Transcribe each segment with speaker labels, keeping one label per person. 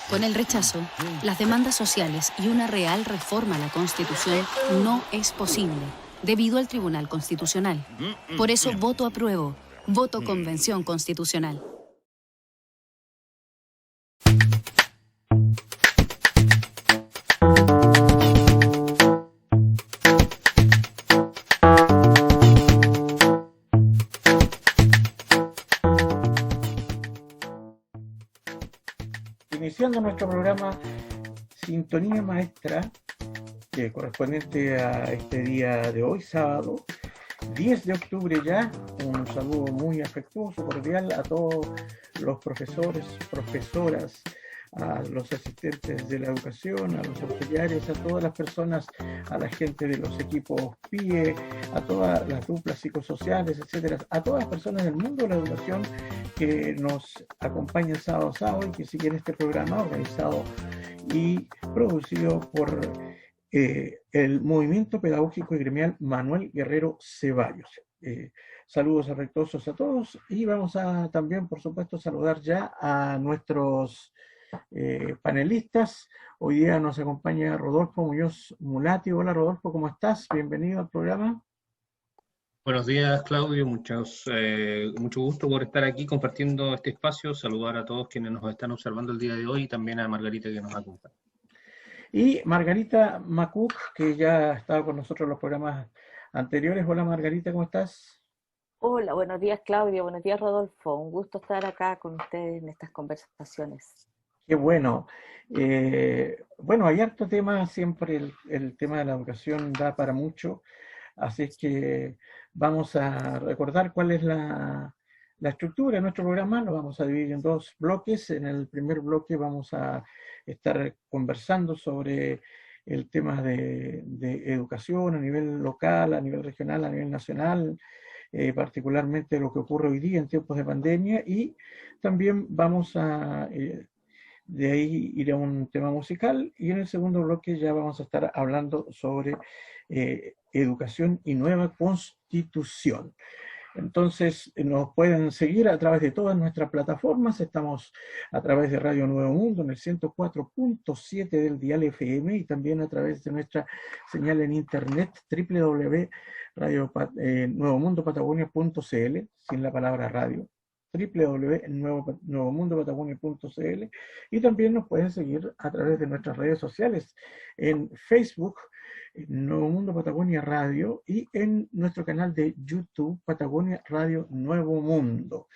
Speaker 1: Con el rechazo, las demandas sociales y una real reforma a la Constitución no es posible, debido al Tribunal Constitucional. Por eso voto apruebo, voto Convención Constitucional.
Speaker 2: Iniciando nuestro programa Sintonía Maestra, correspondiente a este día de hoy, sábado, 10 de octubre ya, un saludo muy afectuoso, cordial a todos los profesores, profesoras, a los asistentes de la educación, a los auxiliares, a todas las personas, a la gente de los equipos PIE, a todas las duplas psicosociales, etcétera, a todas las personas del mundo de la educación que nos acompañan sábado a sábado y que siguen este programa organizado y producido por el Movimiento Pedagógico y Gremial Manuel Guerrero Ceballos. Saludos afectuosos a todos y vamos a también, por supuesto, saludar ya a nuestros panelistas. Hoy día nos acompaña Rodolfo Muñoz Mulati. Hola Rodolfo, ¿cómo estás? Bienvenido al programa.
Speaker 3: Buenos días, Claudio. Mucho gusto por estar aquí compartiendo este espacio. Saludar a todos quienes nos están observando el día de hoy y también a Margarita que nos acompaña.
Speaker 2: Y Margarita Macuc, que ya ha estado con nosotros en los programas anteriores. Hola Margarita, ¿cómo estás?
Speaker 4: Hola, buenos días Claudio, buenos días Rodolfo. Un gusto estar acá con ustedes en estas conversaciones.
Speaker 2: Qué bueno. Bueno, hay harto tema, siempre el tema de la educación da para mucho. Así es que vamos a recordar cuál es la estructura de nuestro programa. Lo vamos a dividir en dos bloques. En el primer bloque vamos a estar conversando sobre el tema de educación a nivel local, a nivel regional, a nivel nacional, particularmente lo que ocurre hoy día en tiempos de pandemia. Y también vamos a de ahí ir a un tema musical y en el segundo bloque ya vamos a estar hablando sobre educación y nueva constitución. Entonces nos pueden seguir a través de todas nuestras plataformas. Estamos a través de Radio Nuevo Mundo en el 104.7 del dial FM y también a través de nuestra señal en internet www.nuevomundopatagonia.cl, sin la palabra radio, www.nuevomundopatagonia.cl, y también nos pueden seguir a través de nuestras redes sociales en Facebook, Nuevo Mundo Patagonia Radio, y en nuestro canal de YouTube, Patagonia Radio Nuevo Mundo.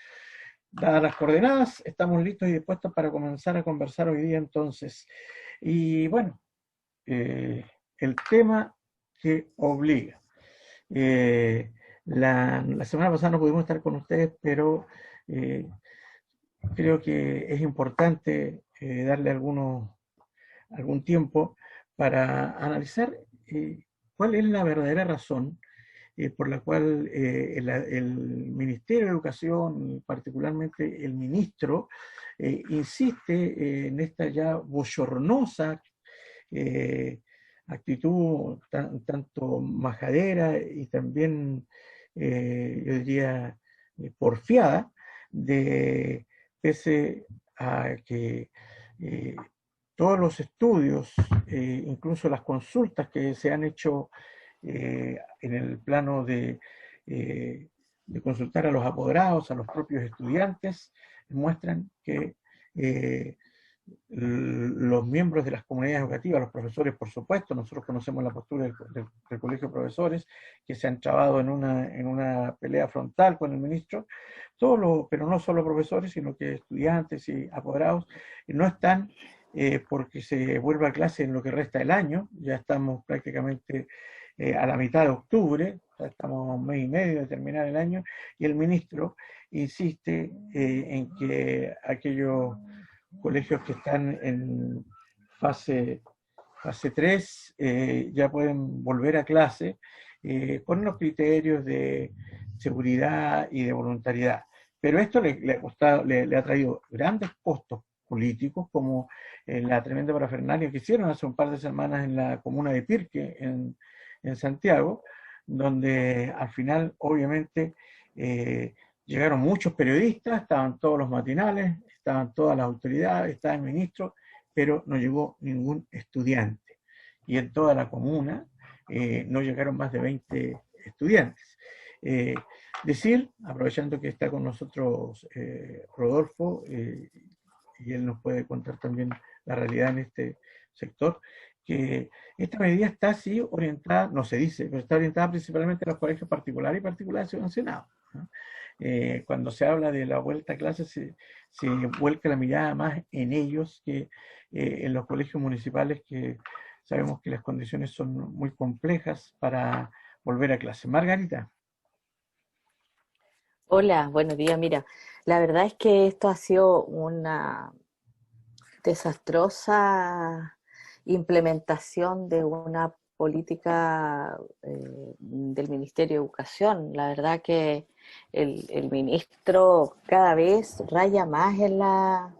Speaker 2: Dadas las coordenadas, estamos listos y dispuestos para comenzar a conversar hoy día entonces. Y bueno, el tema que obliga. La semana pasada no pudimos estar con ustedes, pero creo que es importante darle algún tiempo para analizar cuál es la verdadera razón por la cual el Ministerio de Educación, particularmente el ministro, insiste en esta ya bochornosa actitud tanto majadera y también, yo diría, porfiada, de pese a que todos los estudios, incluso las consultas que se han hecho en el plano de consultar a los apoderados, a los propios estudiantes, muestran que los miembros de las comunidades educativas, los profesores, por supuesto, nosotros conocemos la postura del Colegio de Profesores, que se han trabado en una pelea frontal con el ministro, pero no solo profesores, sino que estudiantes y apoderados no están porque se vuelva a clase en lo que resta del año. Ya estamos prácticamente a la mitad de octubre, estamos a un mes y medio de terminar el año, y el ministro insiste en que aquellos colegios que están en fase 3 ya pueden volver a clase con los criterios de seguridad y de voluntariedad. Pero esto le ha traído grandes costos políticos, como la tremenda parafernalia que hicieron hace un par de semanas en la comuna de Pirque, en Santiago, donde al final, obviamente, Llegaron muchos periodistas, estaban todos los matinales, estaban todas las autoridades, estaba el ministro, pero no llegó ningún estudiante. Y en toda la comuna no llegaron más de 20 estudiantes. Aprovechando que está con nosotros Rodolfo, y él nos puede contar también la realidad en este sector, que esta medida está así orientada, no se dice, pero está orientada principalmente a los colegios particulares y particulares subvencionados, ¿no? Cuando se habla de la vuelta a clases, se vuelca la mirada más en ellos que en los colegios municipales, que sabemos que las condiciones son muy complejas para volver a clase. Margarita.
Speaker 4: Hola, buenos días. Mira, la verdad es que esto ha sido una desastrosa implementación de una política del Ministerio de Educación. La verdad que el ministro cada vez raya más en la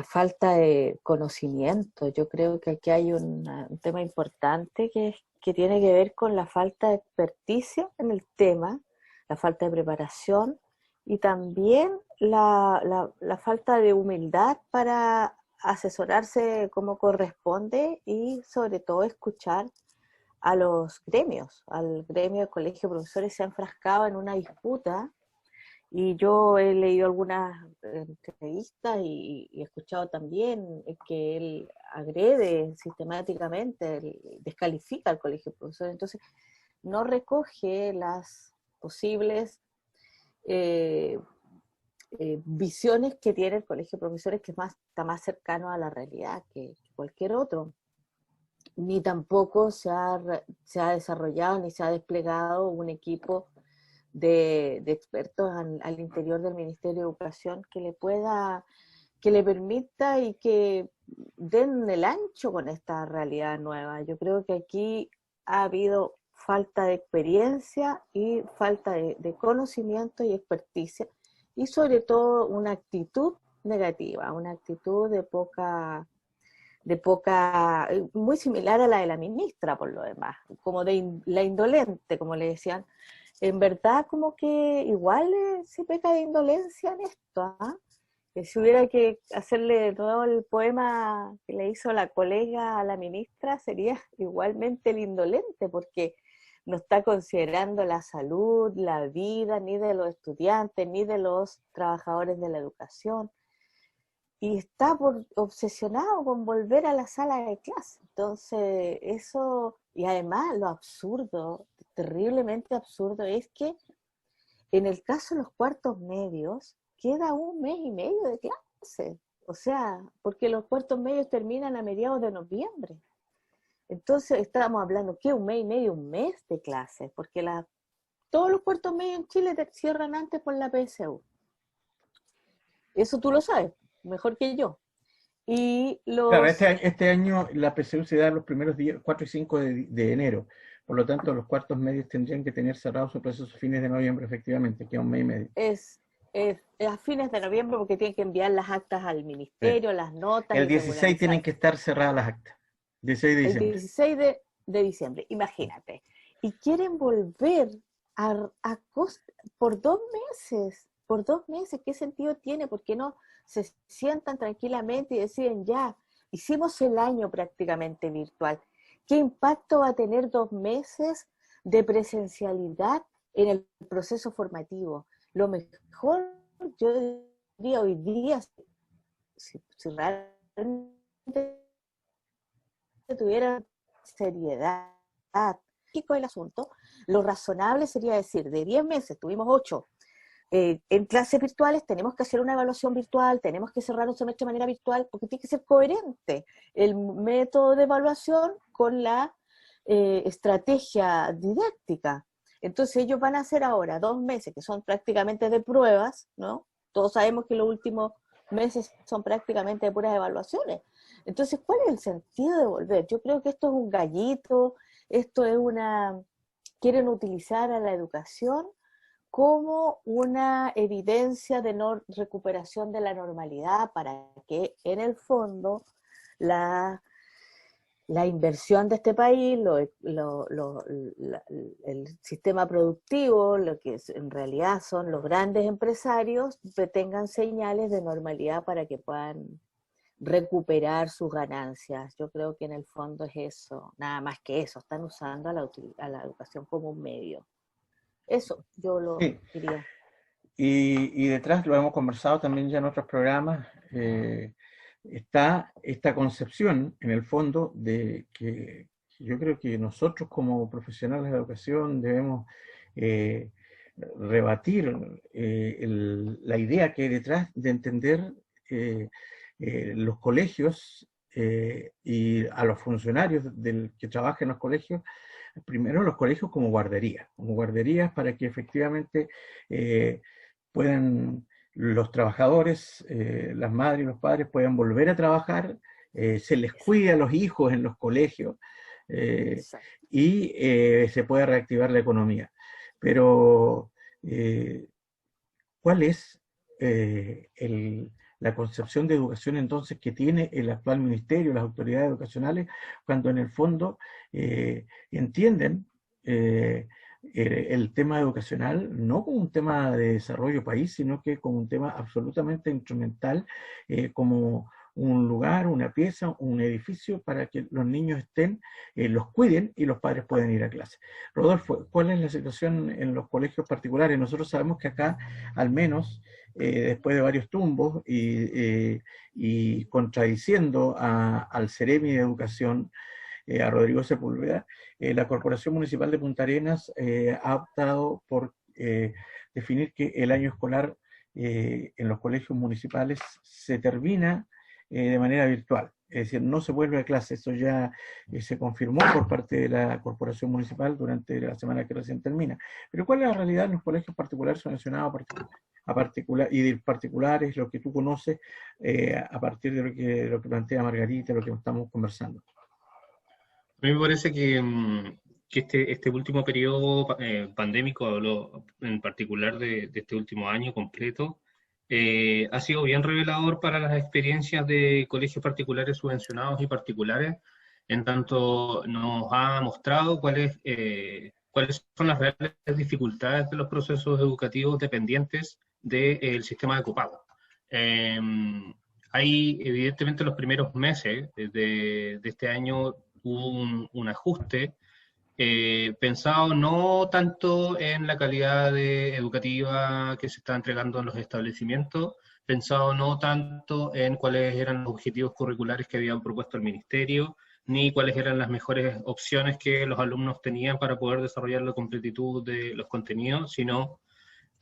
Speaker 4: falta de conocimiento. Yo creo que aquí hay un tema importante que tiene que ver con la falta de experticia en el tema, la falta de preparación y también la falta de humildad para asesorarse como corresponde y sobre todo escuchar a los gremios. Al gremio de colegio de profesores se ha enfrascado en una disputa. Y yo he leído algunas entrevistas y he escuchado también que él agrede sistemáticamente, descalifica al colegio de profesores. Entonces, no recoge las posibles visiones que tiene el colegio de profesores, que está más cercano a la realidad que cualquier otro. Ni tampoco se ha desarrollado ni se ha desplegado un equipo de expertos al interior del Ministerio de Educación que le permita y que den el ancho con esta realidad nueva. Yo creo que aquí ha habido falta de experiencia y falta de conocimiento y experticia, y sobre todo una actitud negativa, una actitud muy similar a la de la ministra, por lo demás, como la indolente, como le decían. En verdad, como que igual se peca de indolencia en esto, ¿ah? Que si hubiera que hacerle de nuevo el poema que le hizo la colega a la ministra, sería igualmente el indolente, porque no está considerando la salud, la vida, ni de los estudiantes, ni de los trabajadores de la educación, y está obsesionado con volver a la sala de clase. Entonces, eso, y además lo absurdo, terriblemente absurdo, es que en el caso de los cuartos medios, queda 1 mes y medio de clase. O sea, porque los cuartos medios terminan a mediados de noviembre. Entonces, estábamos hablando, ¿qué? 1 mes y medio, 1 mes de clases, porque todos los cuartos medios en Chile te cierran antes por la PSU. Eso tú lo sabes mejor que yo. Y
Speaker 2: Claro, este año la PSU se da los primeros días, 4 y 5 de enero. Por lo tanto, los cuartos medios tendrían que tener cerrado su proceso a fines de noviembre, efectivamente, que es 1 mes y medio.
Speaker 4: Es a fines de noviembre, porque tienen que enviar las actas al ministerio, las notas.
Speaker 2: El 16 tienen que estar cerradas las actas. 16 de diciembre.
Speaker 4: El 16 de diciembre, imagínate. Y quieren volver por 2 meses. Por 2 meses, ¿qué sentido tiene? ¿Por qué no se sientan tranquilamente y deciden, ya, hicimos el año prácticamente virtual? ¿Qué impacto va a tener 2 meses de presencialidad en el proceso formativo? Lo mejor, yo diría hoy día, si realmente tuviera seriedad el asunto, lo razonable sería decir, de 10 meses tuvimos 8, en clases virtuales tenemos que hacer una evaluación virtual, tenemos que cerrar un semestre de manera virtual, porque tiene que ser coherente el método de evaluación con la estrategia didáctica. Entonces ellos van a hacer ahora 2 meses que son prácticamente de pruebas, ¿no? Todos sabemos que los últimos meses son prácticamente de puras evaluaciones. Entonces, ¿cuál es el sentido de volver? Yo creo que esto es un gallito, esto es quieren utilizar a la educación como una evidencia de no recuperación de la normalidad, para que en el fondo la inversión de este país, el sistema productivo, lo que en realidad son los grandes empresarios, tengan señales de normalidad para que puedan recuperar sus ganancias. Yo creo que en el fondo es eso, nada más que eso, están usando a la educación como un medio. Eso, yo lo
Speaker 2: Sí.
Speaker 4: diría.
Speaker 2: Y detrás, lo hemos conversado también ya en otros programas, está esta concepción, en el fondo, de que yo creo que nosotros como profesionales de la educación debemos rebatir la idea que hay detrás de entender los colegios y a los funcionarios que trabajan en los colegios, primero los colegios como guarderías para que efectivamente puedan los trabajadores, las madres y los padres puedan volver a trabajar, se les cuida a los hijos en los colegios y se pueda reactivar la economía. Pero, ¿cuál es la concepción de educación entonces que tiene el actual ministerio, las autoridades educacionales, cuando en el fondo entienden el tema educacional no como un tema de desarrollo país, sino que como un tema absolutamente instrumental, como un lugar, una pieza, un edificio para que los niños estén, los cuiden y los padres puedan ir a clase? Rodolfo, ¿cuál es la situación en los colegios particulares? Nosotros sabemos que acá, al menos, después de varios tumbos y contradiciendo al Ceremi de Educación, a Rodrigo Sepúlveda, la Corporación Municipal de Punta Arenas ha optado por definir que el año escolar en los colegios municipales se termina de manera virtual. Es decir, no se vuelve a clase. Eso ya se confirmó por parte de la Corporación Municipal durante la semana que recién termina. Pero ¿cuál es la realidad en los colegios particulares subvencionados y de particulares, lo que tú conoces, a partir de lo que plantea Margarita, lo que estamos conversando?
Speaker 3: A mí me parece que este último periodo pandémico, hablo en particular de este último año completo, ha sido bien revelador para las experiencias de colegios particulares subvencionados y particulares, en tanto nos ha mostrado cuáles son las reales dificultades de los procesos educativos dependientes del sistema de copago. Hay, evidentemente, los primeros meses de este año hubo un ajuste pensado no tanto en la calidad educativa que se está entregando en los establecimientos, pensado no tanto en cuáles eran los objetivos curriculares que habían propuesto el ministerio, ni cuáles eran las mejores opciones que los alumnos tenían para poder desarrollar la completitud de los contenidos, sino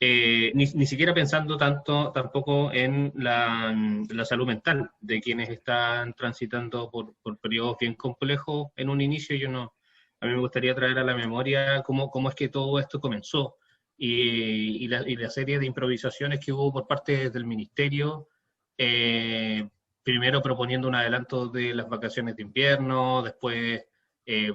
Speaker 3: ni siquiera pensando tampoco en la salud mental de quienes están transitando por periodos bien complejos en un inicio. A mí me gustaría traer a la memoria cómo es que todo esto comenzó y la serie de improvisaciones que hubo por parte del ministerio, primero proponiendo un adelanto de las vacaciones de invierno, después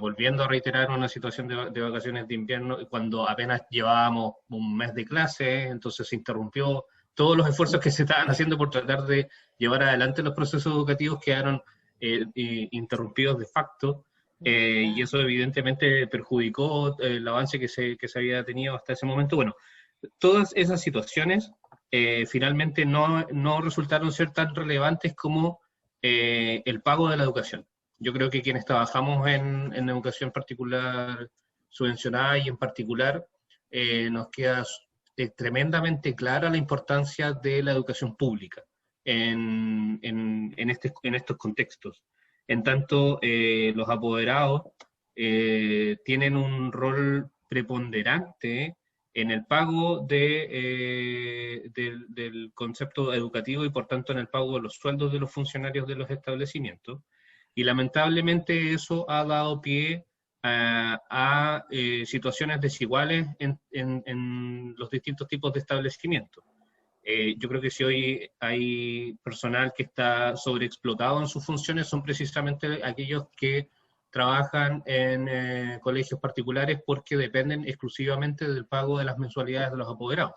Speaker 3: volviendo a reiterar una situación de vacaciones de invierno cuando apenas llevábamos un mes de clase, entonces se interrumpió todos los esfuerzos que se estaban haciendo por tratar de llevar adelante los procesos educativos quedaron interrumpidos de facto, y eso evidentemente perjudicó el avance que se había tenido hasta ese momento. Bueno, todas esas situaciones finalmente no resultaron ser tan relevantes como el pago de la educación. Yo creo que quienes trabajamos en educación particular subvencionada y en particular, nos queda tremendamente clara la importancia de la educación pública en estos contextos. En tanto, los apoderados tienen un rol preponderante en el pago del concepto educativo y por tanto en el pago de los sueldos de los funcionarios de los establecimientos. Y lamentablemente eso ha dado pie a situaciones desiguales en los distintos tipos de establecimientos. Yo creo que si hoy hay personal que está sobreexplotado en sus funciones, son precisamente aquellos que trabajan en colegios particulares porque dependen exclusivamente del pago de las mensualidades de los apoderados.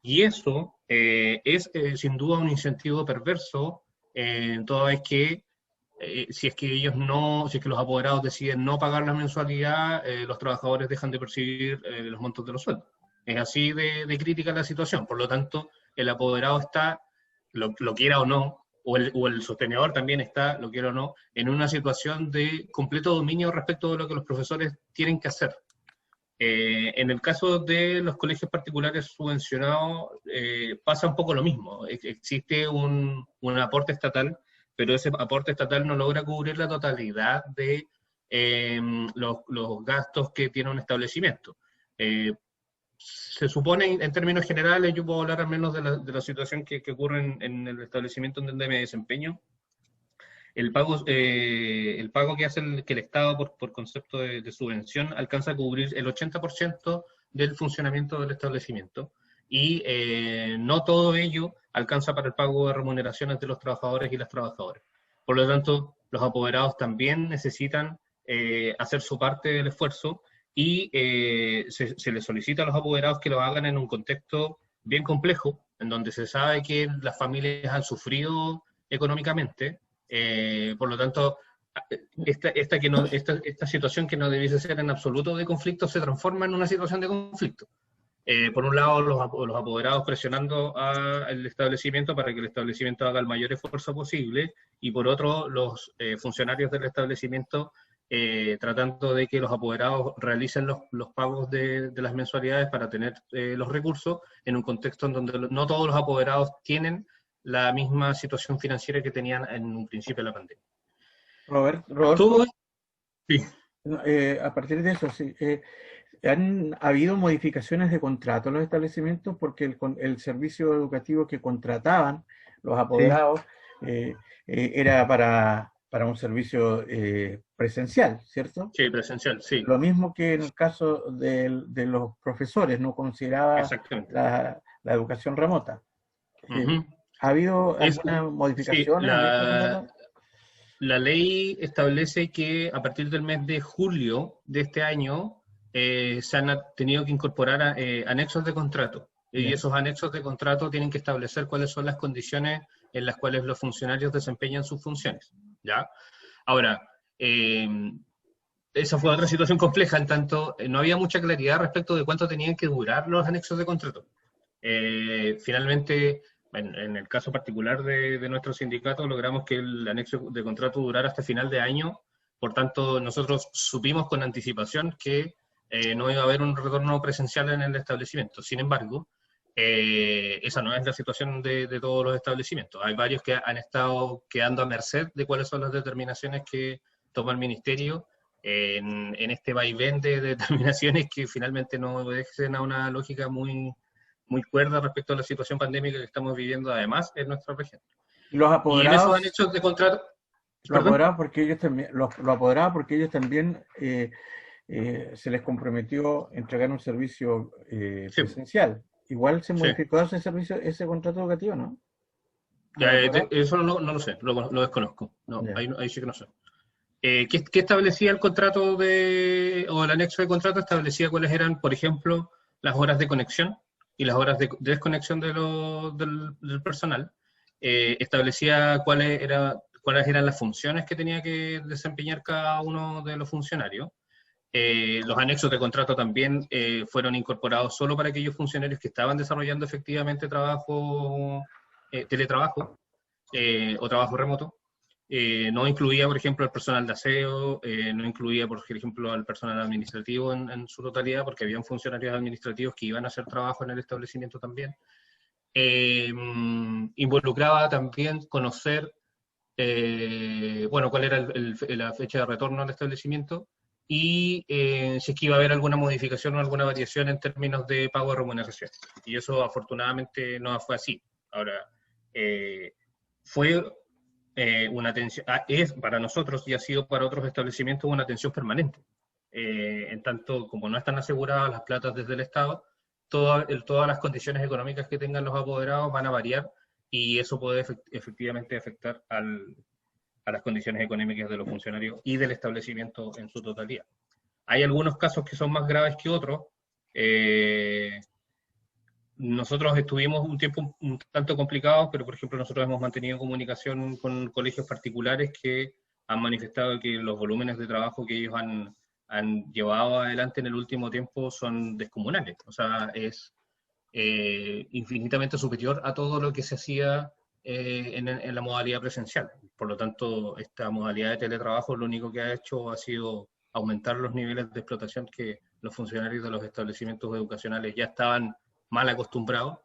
Speaker 3: Y eso es sin duda un incentivo perverso, toda vez que si es que ellos no, si es que los apoderados deciden no pagar la mensualidad, los trabajadores dejan de percibir los montos de los sueldos. Es así de crítica la situación. Por lo tanto, el apoderado está, lo quiera o no, o el sostenedor también está, lo quiera o no, en una situación de completo dominio respecto de lo que los profesores tienen que hacer. En el caso de los colegios particulares subvencionados, pasa un poco lo mismo. Existe un aporte estatal, pero ese aporte estatal no logra cubrir la totalidad de los gastos que tiene un establecimiento. Se supone, en términos generales, yo puedo hablar al menos de la situación que ocurre en el establecimiento en donde me desempeño. El pago que hace que el Estado por concepto de subvención alcanza a cubrir el 80% del funcionamiento del establecimiento y no todo ello alcanza para el pago de remuneraciones de los trabajadores y las trabajadoras. Por lo tanto, los apoderados también necesitan hacer su parte del esfuerzo y se les solicita a los apoderados que lo hagan en un contexto bien complejo, en donde se sabe que las familias han sufrido económicamente. Por lo tanto, esta situación que no debiese ser en absoluto de conflicto se transforma en una situación de conflicto. Por un lado, los apoderados presionando al establecimiento para que el establecimiento haga el mayor esfuerzo posible, y por otro, los funcionarios del establecimiento tratando de que los apoderados realicen los pagos de las mensualidades para tener los recursos en un contexto en donde no todos los apoderados tienen la misma situación financiera que tenían en un principio de la pandemia.
Speaker 2: Roberto,
Speaker 3: Todo, sí.
Speaker 2: A partir de eso, sí, ¿han habido modificaciones de contrato en los establecimientos? Porque el servicio educativo que contrataban los apoderados era para un servicio presencial, ¿cierto?
Speaker 3: Sí, presencial, sí.
Speaker 2: Lo mismo que en el caso de los profesores, no consideraba la educación remota. ¿Ha habido alguna modificación?
Speaker 3: Sí, la ley establece que a partir del mes de julio de este año se han tenido que incorporar anexos de contrato. Y esos anexos de contrato tienen que establecer cuáles son las condiciones en las cuales los funcionarios desempeñan sus funciones, ¿ya? Ahora, esa fue otra situación compleja, en tanto no había mucha claridad respecto de cuánto tenían que durar los anexos de contrato. Finalmente, en el caso particular de nuestro sindicato, logramos que el anexo de contrato durara hasta final de año. Por tanto, nosotros supimos con anticipación que no iba a haber un retorno presencial en el establecimiento. Sin embargo, esa no es la situación de todos los establecimientos. Hay varios que han estado quedando a merced de cuáles son las determinaciones que toma el ministerio en este vaivén de determinaciones que finalmente no obedecen a una lógica muy cuerda respecto a la situación pandémica que estamos viviendo además en nuestra región.
Speaker 2: Los apoderados,
Speaker 3: y en esos anexos de contrato...
Speaker 2: Los apoderados porque ellos también se les comprometió entregar un servicio presencial. Igual se modificó ese servicio, ese contrato educativo, ¿no?
Speaker 3: Eso no lo sé, lo desconozco. No, ahí sí que no sé. ¿Qué establecía el contrato o el anexo de contrato? Establecía cuáles eran, por ejemplo, las horas de conexión y las horas de desconexión del personal. Establecía cuáles eran las funciones que tenía que desempeñar cada uno de los funcionarios. Los anexos de contrato también fueron incorporados solo para aquellos funcionarios que estaban desarrollando efectivamente teletrabajo o trabajo remoto. No incluía, por ejemplo, el personal de aseo, no incluía, por ejemplo, al personal administrativo en su totalidad, porque habían funcionarios administrativos que iban a hacer trabajo en el establecimiento también. Involucraba también conocer, cuál era la fecha de retorno al establecimiento y si es que iba a haber alguna modificación o alguna variación en términos de pago de remuneración. Y eso afortunadamente no fue así. Ahora, fue una atención, es para nosotros y ha sido para otros establecimientos una atención permanente. En tanto, como no están aseguradas las platas desde el Estado, todas las condiciones económicas que tengan los apoderados van a variar y eso puede efectivamente afectar a las condiciones económicas de los funcionarios y del establecimiento en su totalidad. Hay algunos casos que son más graves que otros. Nosotros estuvimos un tiempo un tanto complicados, pero por ejemplo nosotros hemos mantenido comunicación con colegios particulares que han manifestado que los volúmenes de trabajo que ellos han llevado adelante en el último tiempo son descomunales. O sea, es infinitamente superior a todo lo que se hacía en la modalidad presencial. Por lo tanto, esta modalidad de teletrabajo lo único que ha hecho ha sido aumentar los niveles de explotación que los funcionarios de los establecimientos educacionales ya estaban mal acostumbrados.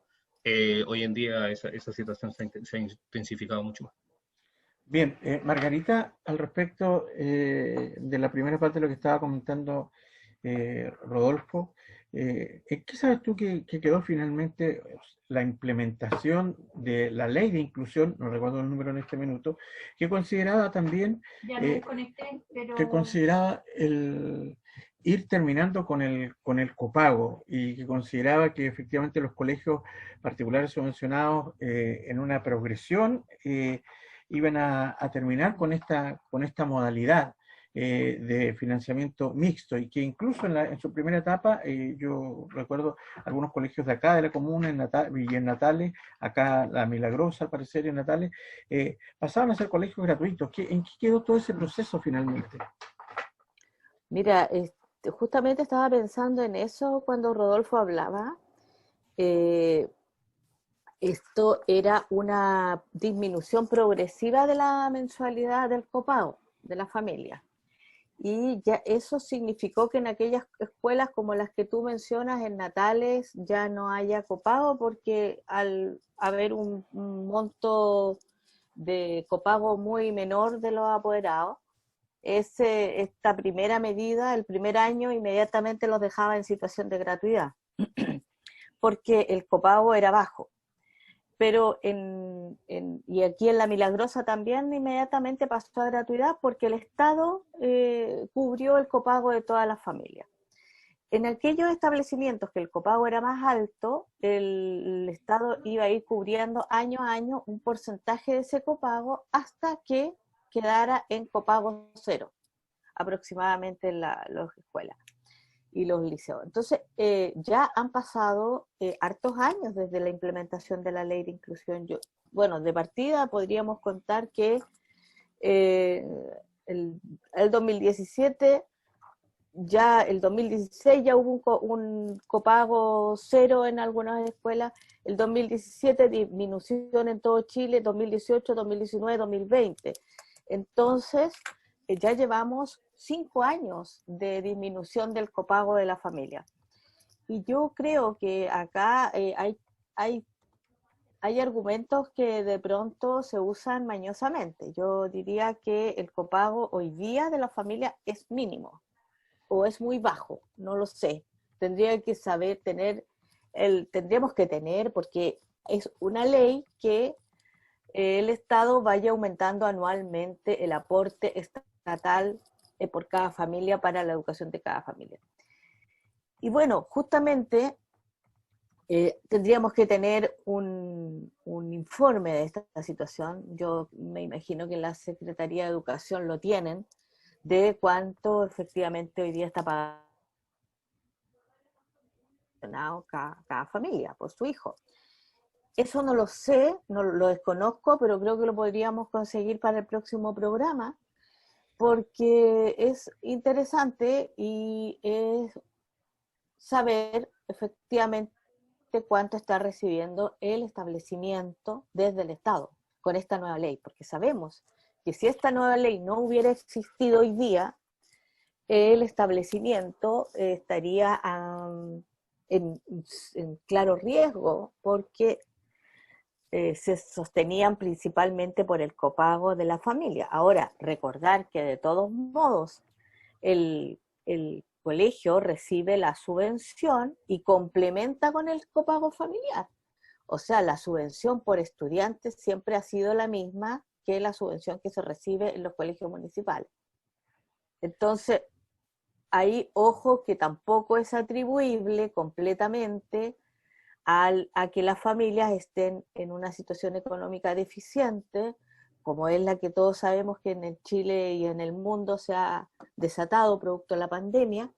Speaker 3: Hoy en día esa situación se ha intensificado mucho más.
Speaker 2: Bien, Margarita, al respecto de la primera parte de lo que estaba comentando Rodolfo, ¿qué sabes tú que quedó finalmente la implementación de la ley de inclusión, no recuerdo el número en este minuto, que consideraba también, que consideraba el ir terminando con el copago y que consideraba que efectivamente los colegios particulares subvencionados en una progresión iban a terminar con esta modalidad de financiamiento mixto y que incluso en su primera etapa, yo recuerdo algunos colegios de acá, de la comuna, y en Natales, acá La Milagrosa al parecer en Natales, pasaban a ser colegios gratuitos. ¿En qué quedó todo ese proceso finalmente?
Speaker 4: Mira, justamente estaba pensando en eso cuando Rodolfo hablaba. Esto era una disminución progresiva de la mensualidad del copago de la familia. Y ya eso significó que en aquellas escuelas como las que tú mencionas en Natales ya no haya copago, porque al haber un monto de copago muy menor de los apoderados, esta primera medida, el primer año, inmediatamente los dejaba en situación de gratuidad, porque el copago era bajo. Pero y aquí en La Milagrosa también inmediatamente pasó a gratuidad porque el Estado cubrió el copago de todas las familias. En aquellos establecimientos que el copago era más alto, el Estado iba a ir cubriendo año a año un porcentaje de ese copago hasta que quedara en copago cero, aproximadamente en las escuelas y los liceos. Entonces, ya han pasado hartos años desde la implementación de la ley de inclusión. Bueno, de partida podríamos contar que el 2017, ya el 2016 ya hubo un copago cero en algunas escuelas, el 2017 disminución en todo Chile, 2018, 2019, 2020. Entonces, ya llevamos 5 años de disminución del copago de la familia. Y yo creo que acá hay argumentos que de pronto se usan mañosamente. Yo diría que el copago hoy día de la familia es mínimo o es muy bajo, no lo sé. Tendríamos que tener, porque es una ley que el Estado vaya aumentando anualmente el aporte estatal por cada familia para la educación de cada familia. Y bueno, justamente tendríamos que tener un informe de esta situación. Yo me imagino que la Secretaría de Educación lo tienen, de cuánto efectivamente hoy día está pagando cada familia por su hijo. Eso no lo sé, no lo desconozco, pero creo que lo podríamos conseguir para el próximo programa, porque es interesante y es saber efectivamente cuánto está recibiendo el establecimiento desde el Estado con esta nueva ley, porque sabemos que si esta nueva ley no hubiera existido hoy día, el establecimiento estaría en claro riesgo, porque se sostenían principalmente por el copago de la familia. Ahora, recordar que de todos modos el colegio recibe la subvención y complementa con el copago familiar. O sea, la subvención por estudiante siempre ha sido la misma que la subvención que se recibe en los colegios municipales. Entonces, ahí, ojo, que tampoco es atribuible completamente a que las familias estén en una situación económica deficiente, como es la que todos sabemos que en Chile y en el mundo se ha desatado producto de la pandemia,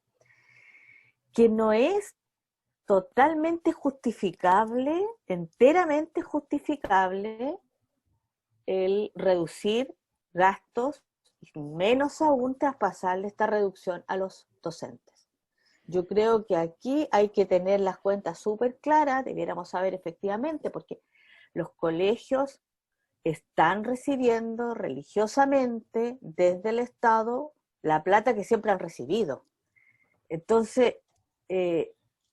Speaker 4: que no es totalmente justificable, enteramente justificable, el reducir gastos y menos aún traspasarle esta reducción a los docentes. Yo creo que aquí hay que tener las cuentas súper claras, debiéramos saber efectivamente, porque los colegios están recibiendo religiosamente desde el Estado la plata que siempre han recibido. Entonces,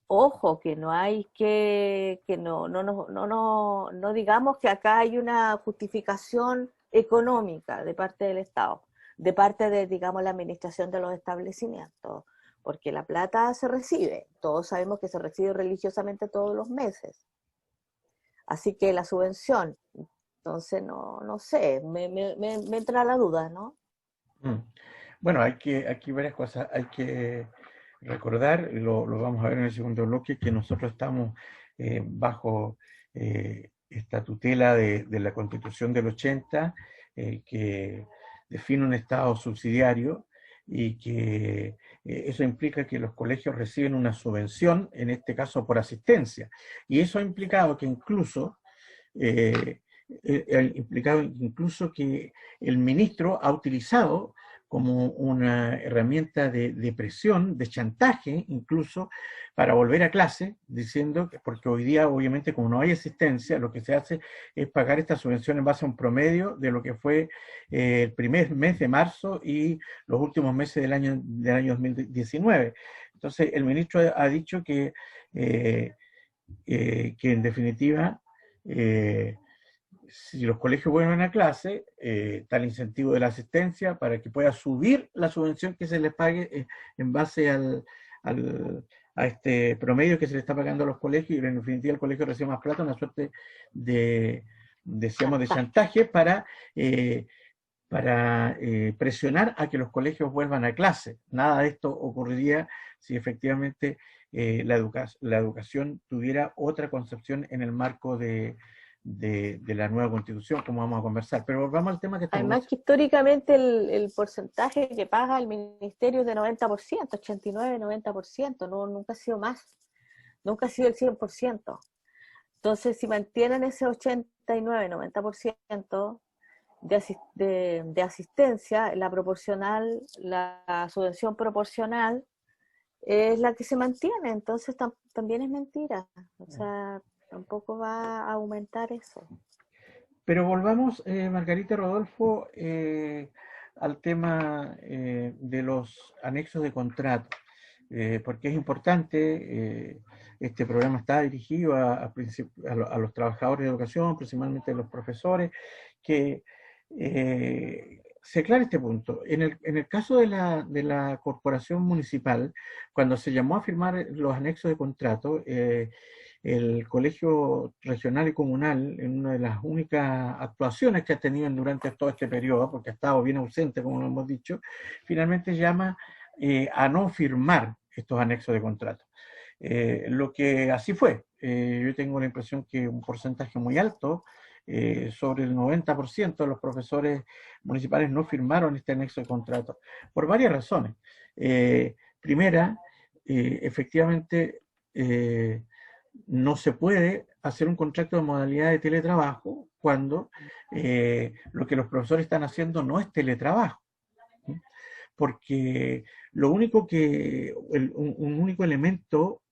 Speaker 4: ojo, que no hay que no digamos que acá hay una justificación económica de parte del Estado, de parte de, digamos, la administración de los establecimientos, porque la plata se recibe, todos sabemos que se recibe religiosamente todos los meses. Así que la subvención, entonces no sé, me entra la duda, ¿no?
Speaker 2: Bueno, aquí varias cosas. Hay que recordar, lo vamos a ver en el segundo bloque, que nosotros estamos bajo esta tutela de la Constitución del 80, que define un Estado subsidiario y que eso implica que los colegios reciben una subvención, en este caso por asistencia. Y eso ha implicado que incluso que el ministro ha utilizado como una herramienta de presión, de chantaje incluso, para volver a clase, diciendo que, porque hoy día obviamente como no hay asistencia, lo que se hace es pagar esta subvención en base a un promedio de lo que fue el primer mes de marzo y los últimos meses del año 2019. Entonces el ministro ha dicho que en definitiva, si los colegios vuelven a clase, está el incentivo de la asistencia para que pueda subir la subvención que se les pague en base a este promedio que se le está pagando a los colegios, y en definitiva el colegio recibe más plata, una suerte de chantaje para presionar a que los colegios vuelvan a clase. Nada de esto ocurriría si efectivamente la educación tuviera otra concepción en el marco de la nueva Constitución, como vamos a conversar. Pero volvamos al tema que estamos...
Speaker 4: Además que históricamente el porcentaje que paga el ministerio es de 90%, 89-90%, nunca ha sido más, nunca ha sido el 100%. Entonces, si mantienen ese 89-90% de asistencia, la subvención proporcional es la que se mantiene, entonces también es mentira. O sea, tampoco va a aumentar eso.
Speaker 2: Pero volvamos, Margarita, Rodolfo, al tema de los anexos de contrato, porque es importante. Este programa está dirigido a los trabajadores de educación, principalmente a los profesores, que se aclare este punto. En el caso de la corporación municipal, cuando se llamó a firmar los anexos de contrato, el Colegio Regional y Comunal, en una de las únicas actuaciones que ha tenido durante todo este periodo, porque ha estado bien ausente, como lo hemos dicho, finalmente llama a no firmar estos anexos de contrato. Lo que así fue. Yo tengo la impresión que un porcentaje muy alto, sobre el 90% de los profesores municipales no firmaron este anexo de contrato, por varias razones. Primera, efectivamente, no se puede hacer un contrato de modalidad de teletrabajo cuando lo que los profesores están haciendo no es teletrabajo. Porque lo único un único elemento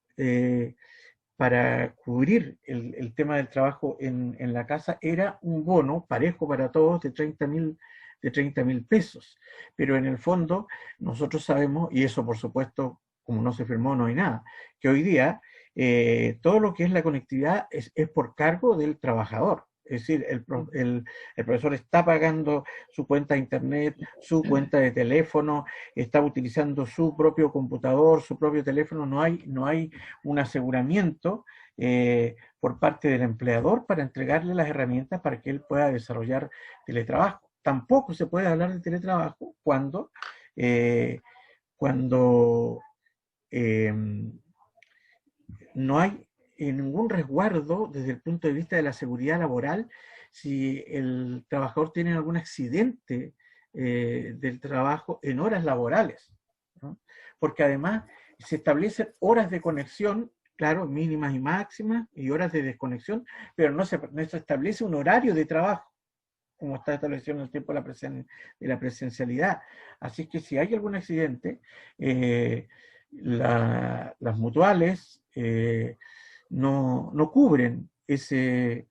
Speaker 2: para cubrir el tema del trabajo en la casa era un bono parejo para todos de 30.000 pesos. Pero en el fondo nosotros sabemos, y eso por supuesto, como no se firmó, no hay nada, que hoy día todo lo que es la conectividad es por cargo del trabajador. Es decir, el profesor está pagando su cuenta de internet, su cuenta de teléfono, está utilizando su propio computador, su propio teléfono. No hay un aseguramiento por parte del empleador para entregarle las herramientas para que él pueda desarrollar teletrabajo. Tampoco se puede hablar de teletrabajo cuando no hay ningún resguardo desde el punto de vista de la seguridad laboral si el trabajador tiene algún accidente del trabajo en horas laborales, ¿no? Porque además se establecen horas de conexión, claro, mínimas y máximas, y horas de desconexión, pero no se establece un horario de trabajo. como está establecido en el tiempo de la presencialidad. Así que si hay algún accidente, las mutuales no cubren ese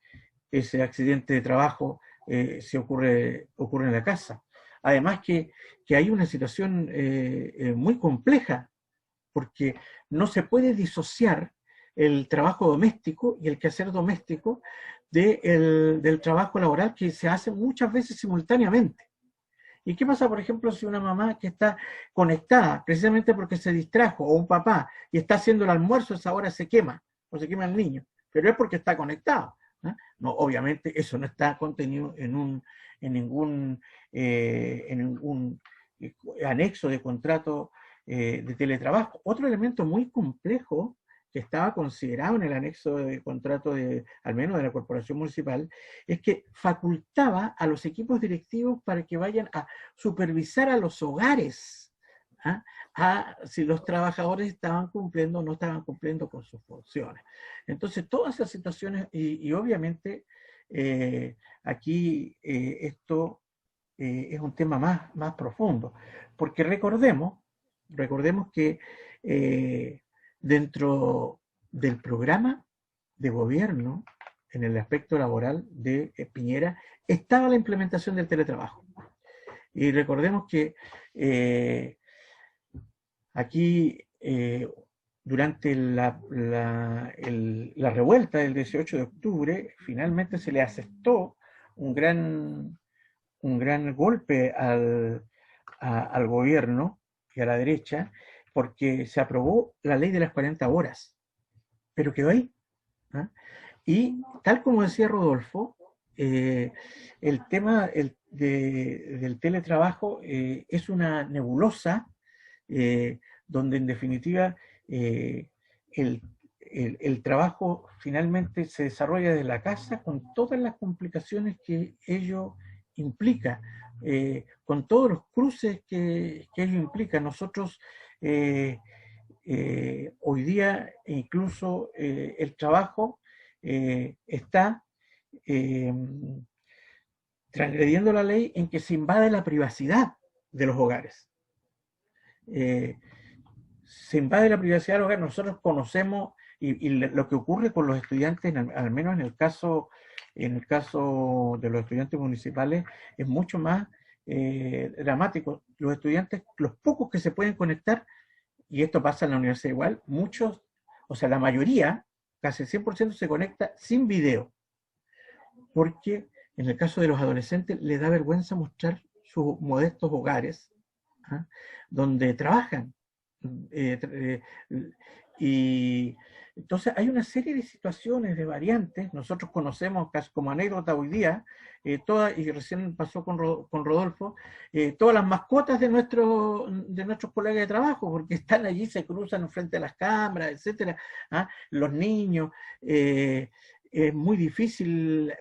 Speaker 2: accidente de trabajo si ocurre en la casa. Además que hay una situación muy compleja, porque no se puede disociar el trabajo doméstico y el quehacer doméstico del trabajo laboral, que se hace muchas veces simultáneamente. ¿Y qué pasa, por ejemplo, si una mamá que está conectada precisamente porque se distrajo, o un papá, y está haciendo el almuerzo, a esa hora se quema, o se quema el niño, pero es porque está conectado? No, obviamente eso no está contenido en ningún anexo de contrato de teletrabajo. Otro elemento muy complejo que estaba considerado en el anexo de contrato al menos de la corporación municipal, es que facultaba a los equipos directivos para que vayan a supervisar a los hogares, si los trabajadores estaban cumpliendo o no estaban cumpliendo con sus funciones. Entonces, todas esas situaciones, y obviamente aquí esto es un tema más profundo, porque recordemos que dentro del programa de gobierno, en el aspecto laboral de Piñera, estaba la implementación del teletrabajo. Y recordemos que aquí, durante la revuelta del 18 de octubre, finalmente se le aceptó un gran golpe al gobierno y a la derecha, porque se aprobó la ley de las 40 horas, pero quedó ahí. Y tal como decía Rodolfo, el tema del teletrabajo es una nebulosa, donde en definitiva el trabajo finalmente se desarrolla desde la casa, con todas las complicaciones que ello implica, con todos los cruces que ello implica. Nosotros hoy día incluso el trabajo está transgrediendo la ley en que se invade la privacidad de los hogares. Se invade la privacidad de los hogares. Nosotros conocemos y lo que ocurre con los estudiantes, al menos en el caso de los estudiantes municipales, es mucho más dramático. Los estudiantes, los pocos que se pueden conectar, y esto pasa en la universidad igual, muchos, o sea, la mayoría, casi el 100% se conecta sin video, porque en el caso de los adolescentes les da vergüenza mostrar sus modestos hogares, donde trabajan. Y entonces hay una serie de situaciones, de variantes. Nosotros conocemos, casi como anécdota hoy día, y recién pasó con Rodolfo, todas las mascotas de nuestros colegas de trabajo, porque están allí, se cruzan frente a las cámaras, etcétera. Los niños, es muy difícil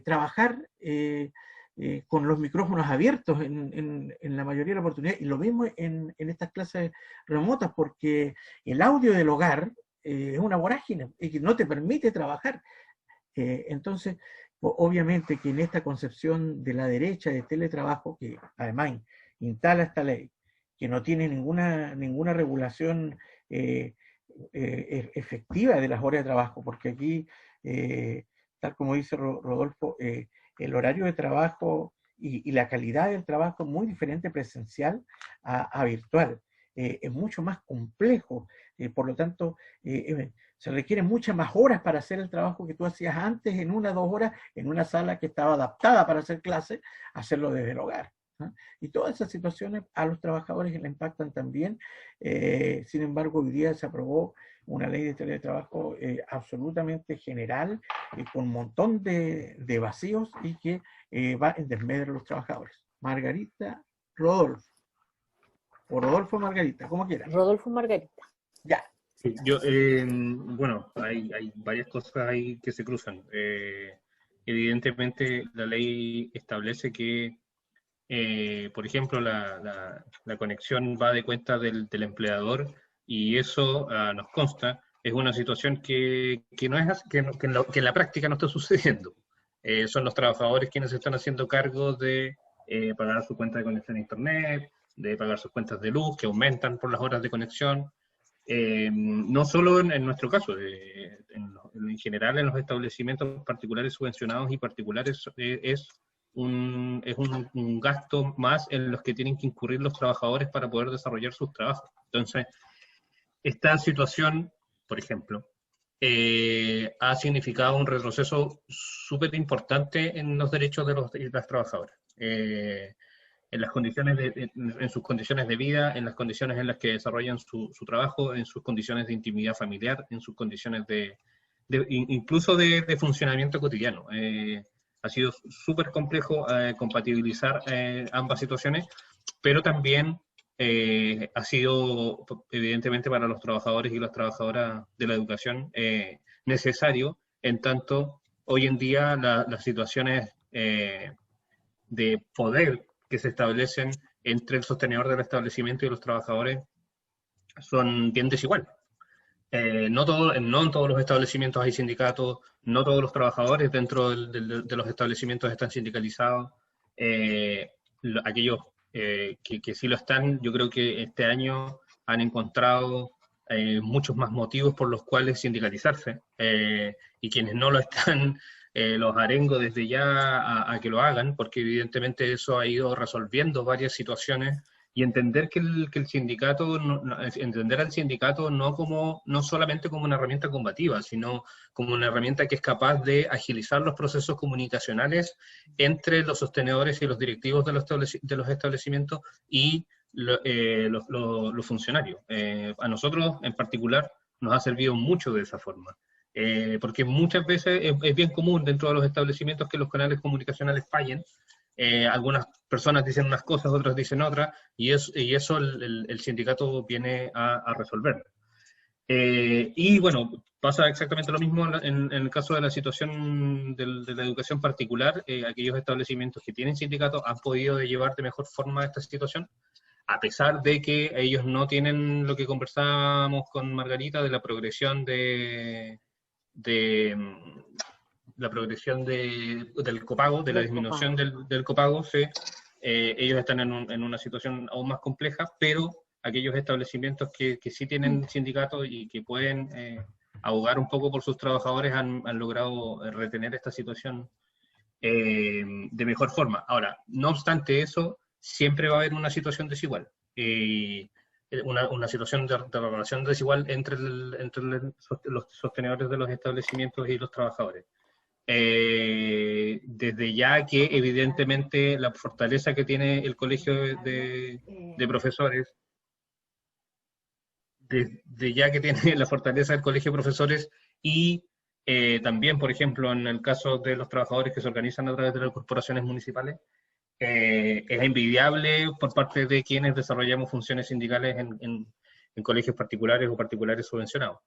Speaker 2: trabajar con los micrófonos abiertos en la mayoría de las oportunidades, y lo mismo en estas clases remotas, porque el audio del hogar es una vorágine y que no te permite trabajar. Entonces, obviamente que en esta concepción de la derecha de teletrabajo, que además instala esta ley, que no tiene ninguna regulación efectiva de las horas de trabajo, porque aquí, tal como dice Rodolfo, el horario de trabajo y la calidad del trabajo es muy diferente presencial a virtual. Es mucho más complejo, por lo tanto, se requieren muchas más horas para hacer el trabajo que tú hacías antes en 1 o 2 horas en una sala que estaba adaptada para hacer clases, hacerlo desde el hogar. Y todas esas situaciones a los trabajadores le impactan también. Sin embargo, hoy día se aprobó una ley de teletrabajo absolutamente general, con un montón de vacíos, y que va en desmedro de los trabajadores. Margarita, Rodolfo. O Rodolfo, Margarita, como quieras.
Speaker 4: Rodolfo, Margarita.
Speaker 2: Ya.
Speaker 3: Sí, bueno, hay varias cosas ahí que se cruzan. Evidentemente, la ley establece que, por ejemplo, la conexión va de cuenta del empleador, y eso nos consta, es una situación que no es que en la práctica no está sucediendo. son los trabajadores quienes se están haciendo cargo de pagar su cuenta de conexión a Internet, de pagar sus cuentas de luz, que aumentan por las horas de conexión. No solo en nuestro caso, en general en los establecimientos particulares subvencionados y particulares es un gasto más en los que tienen que incurrir los trabajadores para poder desarrollar sus trabajos. Entonces, esta situación, por ejemplo, ha significado un retroceso súper importante en los derechos de las trabajadoras. En las condiciones en sus condiciones de vida, en las condiciones en las que desarrollan su trabajo, en sus condiciones de intimidad familiar, en sus condiciones incluso de funcionamiento cotidiano. Ha sido súper complejo compatibilizar ambas situaciones, pero también ha sido evidentemente para los trabajadores y las trabajadoras de la educación necesario, en tanto hoy en día las situaciones de poder que se establecen entre el sostenedor del establecimiento y los trabajadores son bien desiguales. No en todos los establecimientos hay sindicatos, no todos los trabajadores dentro de los establecimientos están sindicalizados. Aquellos que sí lo están, yo creo que este año han encontrado muchos más motivos por los cuales sindicalizarse, y quienes no lo están, los arengo desde ya a que lo hagan, porque evidentemente eso ha ido resolviendo varias situaciones, y entender que el sindicato, entender al sindicato no solamente como una herramienta combativa, sino como una herramienta que es capaz de agilizar los procesos comunicacionales entre los sostenedores y los directivos de los establecimientos y los funcionarios. A nosotros en particular nos ha servido mucho de esa forma. Porque muchas veces es bien común dentro de los establecimientos que los canales comunicacionales fallen. Algunas personas dicen unas cosas, otras dicen otras, y eso el sindicato viene a resolver. Y bueno, pasa exactamente lo mismo en el caso de la situación de la educación particular. Aquellos establecimientos que tienen sindicatos han podido llevar de mejor forma esta situación, a pesar de que ellos no tienen lo que conversábamos con Margarita de la progresión del copago, de la disminución del copago. Sí, ellos están en una situación aún más compleja, pero aquellos establecimientos que sí tienen sindicatos y que pueden abogar un poco por sus trabajadores han logrado retener esta situación de mejor forma. Ahora, no obstante eso, siempre va a haber una situación desigual. Una situación de relación desigual entre los sostenedores de los establecimientos y los trabajadores. Desde ya que evidentemente la fortaleza que tiene el colegio de profesores, desde ya que tiene la fortaleza del colegio de profesores y también, por ejemplo, en el caso de los trabajadores que se organizan a través de las corporaciones municipales, es envidiable por parte de quienes desarrollamos funciones sindicales en colegios particulares o particulares subvencionados.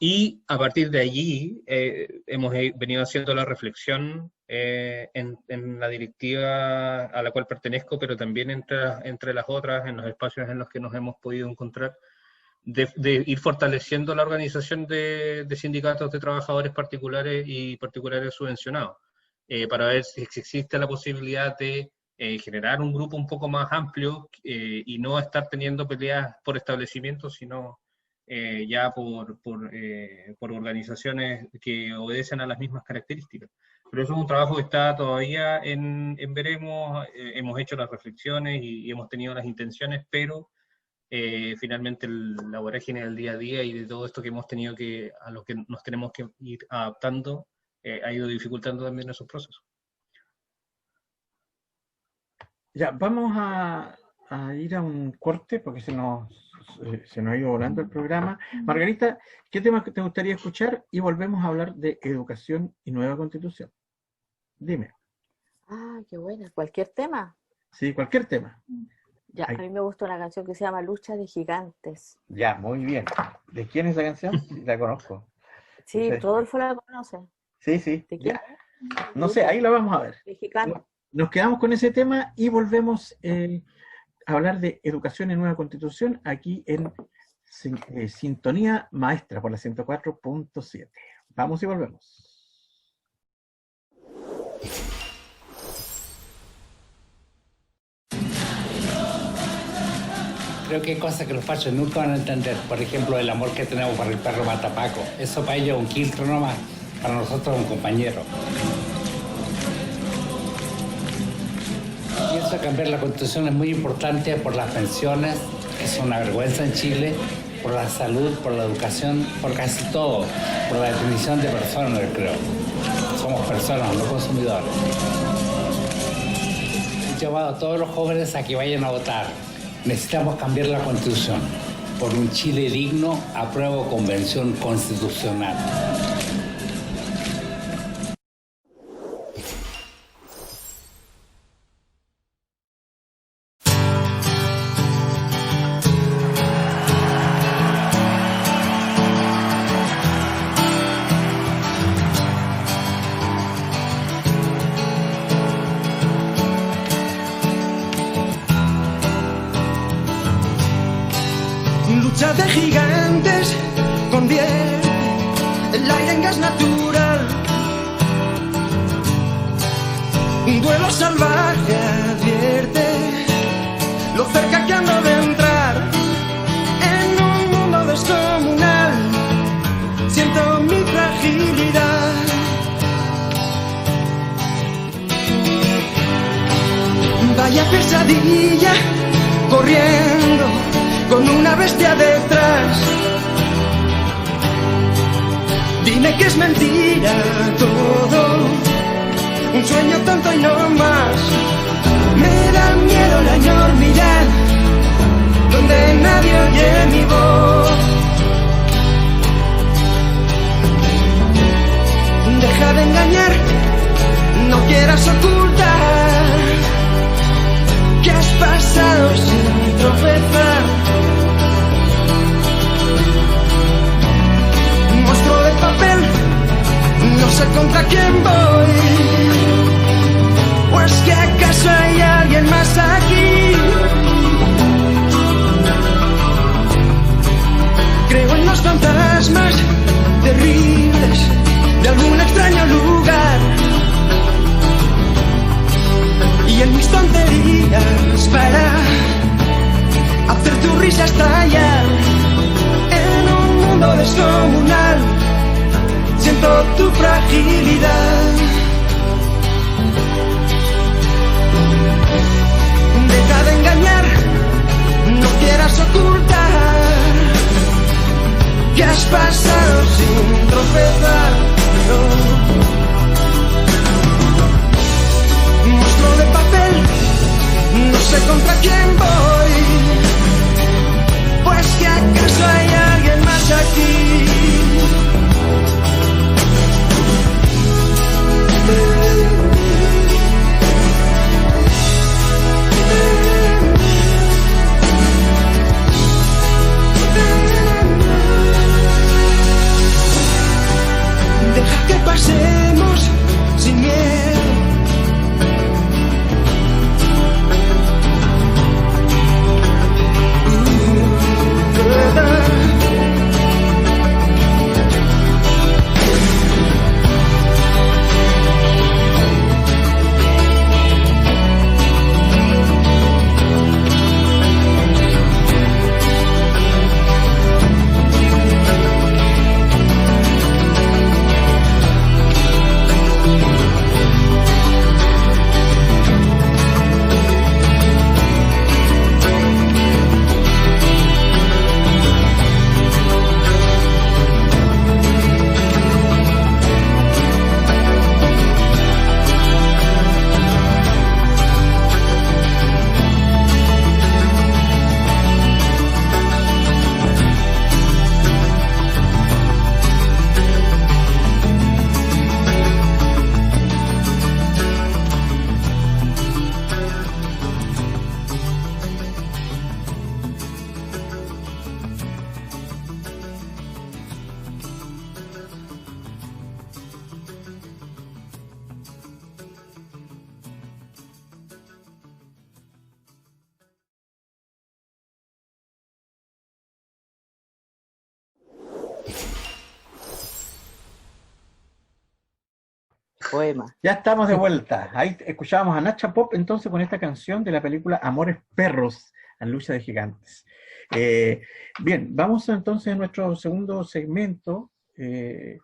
Speaker 3: Y a partir de allí hemos venido haciendo la reflexión en la directiva a la cual pertenezco, pero también entre las otras, en los espacios en los que nos hemos podido encontrar, de ir fortaleciendo la organización de sindicatos de trabajadores particulares y particulares subvencionados, para ver si existe la posibilidad de generar un grupo un poco más amplio y no estar teniendo peleas por establecimientos, sino ya por organizaciones que obedecen a las mismas características. Pero eso es un trabajo que está todavía en veremos. Hemos hecho las reflexiones y hemos tenido las intenciones, pero finalmente la vorágine del día a día y de todo esto que hemos tenido a lo que nos tenemos que ir adaptando, ha ido dificultando también esos procesos.
Speaker 2: Ya, vamos a ir a un corte porque se nos ha ido volando el programa. Margarita, ¿qué temas te gustaría escuchar? Y volvemos a hablar de educación y nueva constitución. Dime.
Speaker 4: Ah, qué buena. ¿Cualquier tema?
Speaker 2: Sí, cualquier tema.
Speaker 4: Ya, a mí me gusta una canción que se llama Lucha de Gigantes.
Speaker 2: Ya, muy bien. ¿De quién es esa canción? Sí, la conozco.
Speaker 4: Sí,
Speaker 2: Lucha
Speaker 4: Rodolfo la conoce.
Speaker 2: Sí, sí.
Speaker 4: ¿De quién?
Speaker 2: No sé, ahí la vamos a ver.
Speaker 4: De Gigantes.
Speaker 2: Nos quedamos con ese tema y volvemos a hablar de educación y nueva constitución aquí en Sintonía Maestra por la 104.7. Vamos y volvemos.
Speaker 5: Creo que hay cosas que los fachos nunca van a entender. Por ejemplo, el amor que tenemos para el perro matapaco. Eso para ellos es un quiltro nomás, para nosotros es un compañero. Pienso cambiar la Constitución es muy importante por las pensiones, que son una vergüenza en Chile, por la salud, por la educación, por casi todo, por la definición de personas, creo. Somos personas, no consumidores. He llamado a todos los jóvenes a que vayan a votar. Necesitamos cambiar la Constitución. Por un Chile digno, apruebo Convención Constitucional.
Speaker 6: Lucha de gigantes convierte el aire en gas natural. Un duelo salvaje advierte lo cerca que ando de entrar en un mundo descomunal. Siento mi fragilidad. Vaya pesadilla corriendo con una bestia detrás. Dime que es mentira todo, un sueño tonto y no más. Me da miedo la enormidad, donde nadie oye mi voz. Deja de engañar, no quieras ocultar que has pasado sin tropezar. Monstruo de papel, no sé contra quién voy. ¿O es que acaso hay alguien más aquí? Creo en los fantasmas terribles de algún extraño lugar, y en mis tonterías para hacer tu risa estallar. En un mundo descomunal siento tu fragilidad. Deja de engañar, no quieras ocultar que has pasado sin tropezar. Monstruo de papel, no sé contra quién voy. Pues que acaso hay alguien más aquí. Deja que pasemos sin miedo.
Speaker 4: poema.
Speaker 2: Ya estamos de vuelta. Ahí escuchábamos a Nacha Pop entonces con esta canción de la película Amores Perros, a lucha de gigantes. Bien, vamos entonces a nuestro segundo segmento que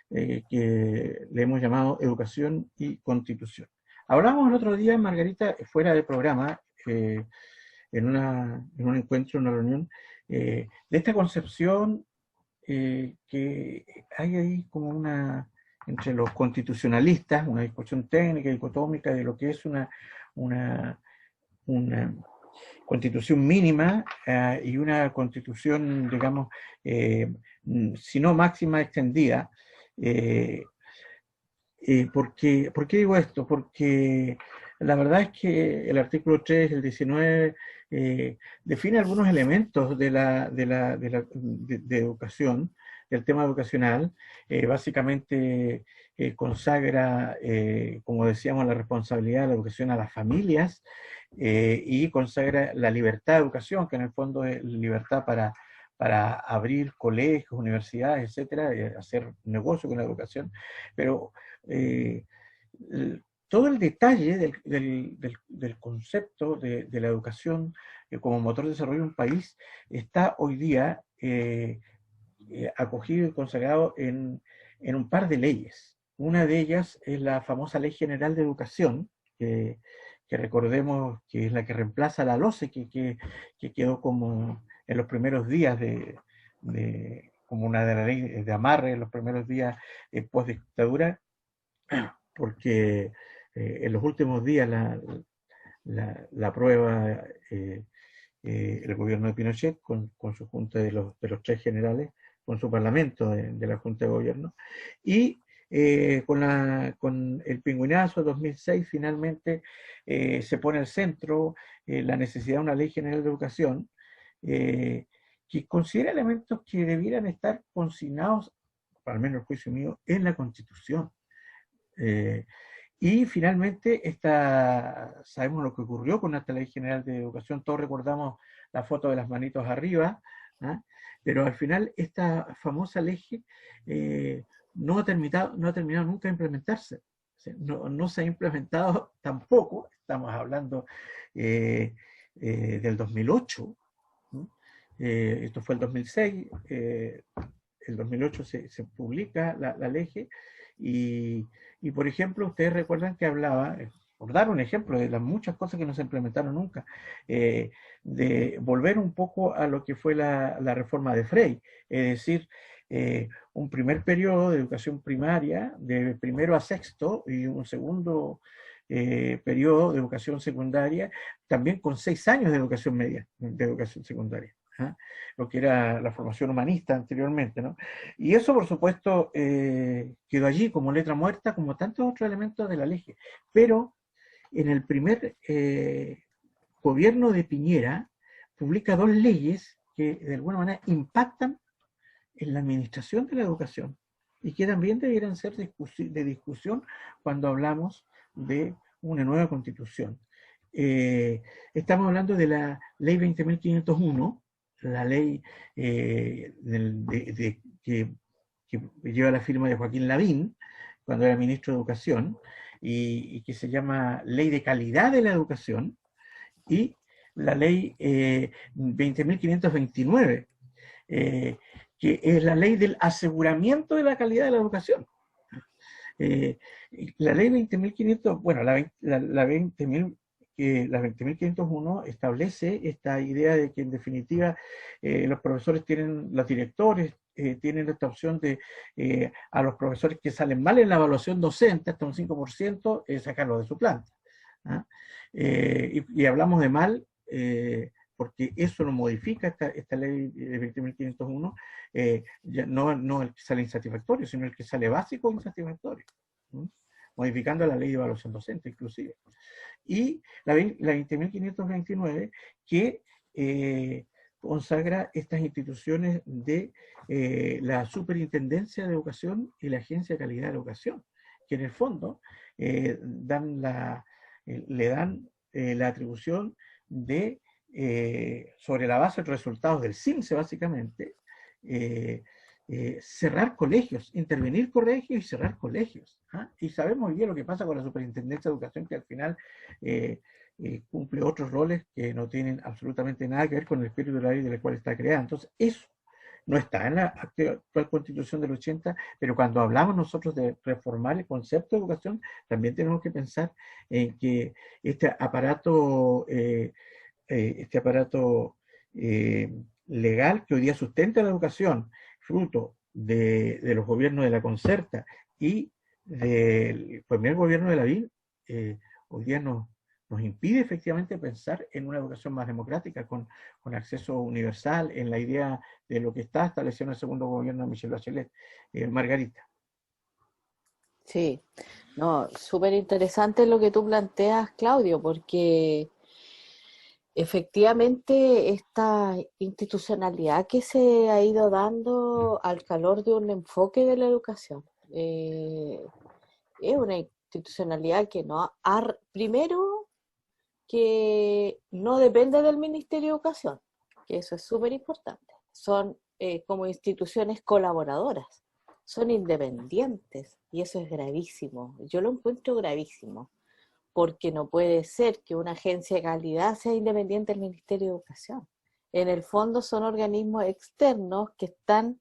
Speaker 2: le hemos llamado Educación y Constitución. Hablamos el otro día, Margarita, fuera del programa, en un encuentro, en una reunión, de esta concepción que hay ahí como entre los constitucionalistas, una discusión técnica, dicotómica de lo que es una constitución mínima y una constitución, digamos, si no máxima, extendida. ¿Por qué digo esto? Porque la verdad es que el artículo 3, el 19, define algunos elementos de educación, del tema educacional. Básicamente consagra, como decíamos, la responsabilidad de la educación a las familias y consagra la libertad de educación, que en el fondo es libertad para abrir colegios, universidades, etcétera, hacer negocio con la educación, pero todo el detalle del concepto de la educación como motor de desarrollo de un país está hoy día acogido y consagrado en un par de leyes. Una de ellas es la famosa Ley General de Educación, que recordemos que es la que reemplaza la LOCE, que quedó como en los primeros días como una de las leyes de amarre en los primeros días post-dictadura, porque en los últimos días la aprueba el gobierno de Pinochet con su junta de los 3 generales, con su parlamento de la junta de gobierno, y con el pingüinazo 2006 finalmente se pone al centro la necesidad de una ley general de educación que considera elementos que debieran estar consignados, al menos el juicio mío, en la Constitución. Y finalmente, sabemos lo que ocurrió con esta Ley General de Educación, todos recordamos la foto de las manitos arriba, ¿ah? Pero al final esta famosa ley no ha terminado nunca de implementarse. O sea, no se ha implementado tampoco, estamos hablando del 2008, ¿no? Esto fue el 2006, el 2008 se publica la ley y por ejemplo, ustedes recuerdan que hablaba, por dar un ejemplo de las muchas cosas que no se implementaron nunca, de volver un poco a lo que fue la reforma de Frey, es decir, un primer periodo de educación primaria, de primero a sexto, y un segundo periodo de educación secundaria, también con 6 años de educación media, de educación secundaria. Lo que era la formación humanista anteriormente, ¿no? Y eso, por supuesto, quedó allí como letra muerta, como tantos otros elementos de la ley. Pero en el primer gobierno de Piñera, publica 2 leyes que de alguna manera impactan en la administración de la educación y que también debieran ser de discusión cuando hablamos de una nueva constitución. Estamos hablando de la ley 20.501, la ley que lleva la firma de Joaquín Lavín, cuando era ministro de Educación, y que se llama Ley de Calidad de la Educación, y la ley 20.529, que es la ley del aseguramiento de la calidad de la educación. La ley 20.500, bueno, la 20.501 establece esta idea de que en definitiva los profesores los directores tienen esta opción de a los profesores que salen mal en la evaluación docente, hasta un 5%, sacarlos de su planta. ¿Ah? Y hablamos de mal porque eso lo modifica esta ley de 20.501, no el que sale insatisfactorio, sino el que sale básico insatisfactorio, modificando la ley de evaluación docente inclusive. Y la 20.529 que consagra estas instituciones de la Superintendencia de Educación y la Agencia de Calidad de Educación, que en el fondo le dan la atribución de, sobre la base de los resultados del CIMSE básicamente, cerrar colegios, intervenir colegios y cerrar colegios. ¿Ah? Y sabemos bien lo que pasa con la Superintendencia de Educación, que al final cumple otros roles que no tienen absolutamente nada que ver con el espíritu de la ley de la cual está creada. Entonces, eso no está en la actual Constitución del 80, pero cuando hablamos nosotros de reformar el concepto de educación, también tenemos que pensar en que este aparato legal que hoy día sustenta la educación, fruto de los gobiernos de la Concerta y del primer gobierno de Lavín, hoy día nos impide efectivamente pensar en una educación más democrática, con acceso universal, en la idea de lo que está establecido en el segundo gobierno de Michelle Bachelet. Margarita.
Speaker 4: Sí, no, súper interesante lo que tú planteas, Claudio, porque efectivamente esta institucionalidad que se ha ido dando al calor de un enfoque de la educación, es una institucionalidad que no ha, primero, que no depende del Ministerio de Educación, que eso es súper importante. Son como instituciones colaboradoras, son independientes y eso es gravísimo. Yo lo encuentro gravísimo, porque no puede ser que una agencia de calidad sea independiente del Ministerio de Educación. En el fondo son organismos externos que están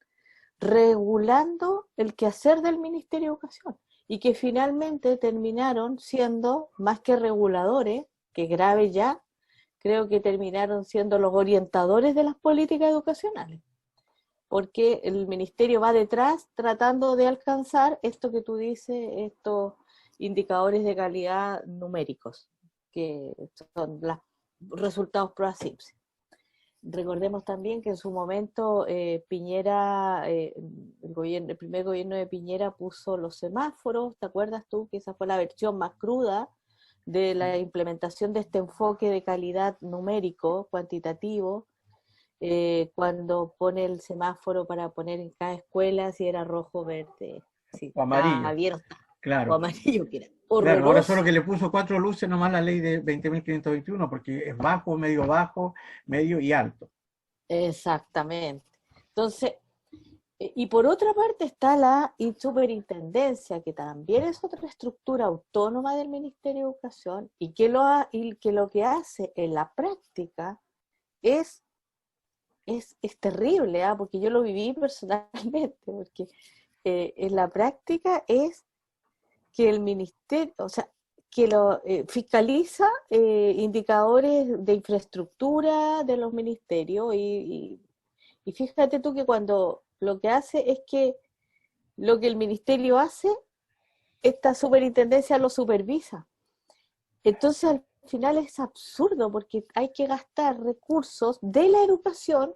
Speaker 4: regulando el quehacer del Ministerio de Educación y que finalmente terminaron siendo, más que reguladores, que grave ya, creo que terminaron siendo los orientadores de las políticas educacionales, porque el ministerio va detrás tratando de alcanzar esto que tú dices, estos indicadores de calidad numéricos, que son los resultados PROACIPSE. Recordemos también que en su momento Piñera, el primer gobierno de Piñera puso los semáforos, ¿te acuerdas tú? Que esa fue la versión más cruda de la implementación de este enfoque de calidad numérico, cuantitativo, cuando pone el semáforo para poner en cada escuela si era rojo, verde, si
Speaker 2: O amarillo.
Speaker 4: estaba bien o
Speaker 2: Claro.
Speaker 4: amarillo, que era
Speaker 2: Claro,
Speaker 4: horroroso.
Speaker 2: ahora solo que le puso 4 luces nomás la ley de 20.521, porque es bajo, medio y alto.
Speaker 4: Exactamente. Entonces, y por otra parte está la superintendencia, que también es otra estructura autónoma del Ministerio de Educación y que lo que hace en la práctica es terrible, ¿eh? Porque yo lo viví personalmente, porque en la práctica es que el ministerio, o sea, que lo fiscaliza indicadores de infraestructura de los ministerios y fíjate tú que cuando lo que hace es que lo que el ministerio hace, esta superintendencia lo supervisa. Entonces al final es absurdo porque hay que gastar recursos de la educación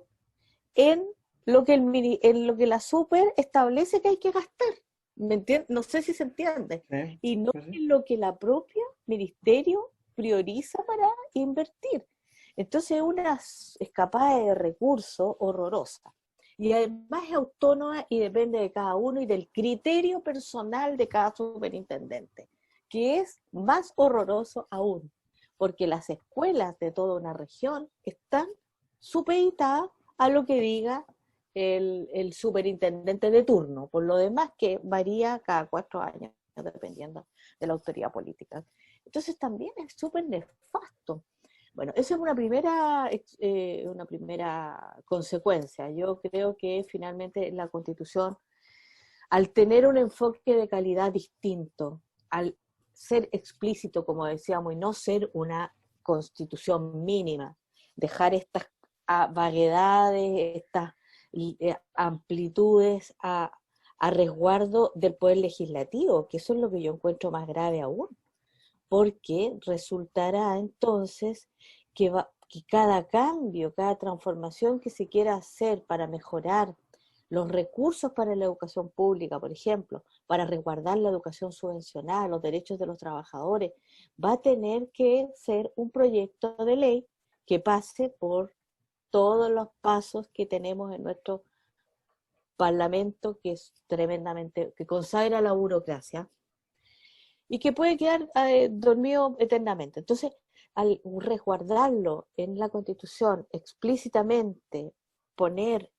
Speaker 4: en lo que la super establece que hay que gastar. ¿Me entiendes? No sé si se entiende.
Speaker 2: Sí,
Speaker 4: y no
Speaker 2: sí.
Speaker 4: en lo que la propia ministerio prioriza para invertir. Entonces es una escapada de recursos horrorosa. Y además es autónoma y depende de cada uno y del criterio personal de cada superintendente, que es más horroroso aún, porque las escuelas de toda una región están supeditadas a lo que diga el superintendente de turno, por lo demás que varía cada 4 años, dependiendo de la autoridad política. Entonces también es súper nefasto. Bueno, esa es una primera consecuencia. Yo creo que finalmente la Constitución, al tener un enfoque de calidad distinto, al ser explícito, como decíamos, y no ser una Constitución mínima, dejar estas vaguedades, estas amplitudes a resguardo del poder legislativo, que eso es lo que yo encuentro más grave aún, porque resultará entonces que cada cambio, cada transformación que se quiera hacer para mejorar los recursos para la educación pública, por ejemplo, para resguardar la educación subvencionada, los derechos de los trabajadores, va a tener que ser un proyecto de ley que pase por todos los pasos que tenemos en nuestro Parlamento, que es tremendamente, que consagra la burocracia y que puede quedar dormido eternamente. Entonces, al resguardarlo en la Constitución explícitamente, poner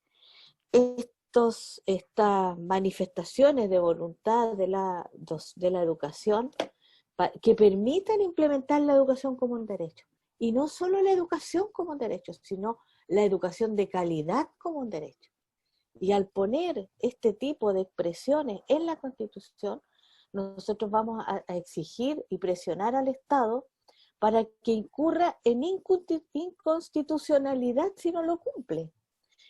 Speaker 4: estas manifestaciones de voluntad de la educación que permitan implementar la educación como un derecho. Y no solo la educación como un derecho, sino la educación de calidad como un derecho. Y al poner este tipo de expresiones en la Constitución, nosotros vamos a exigir y presionar al Estado para que incurra en inconstitucionalidad si no lo cumple.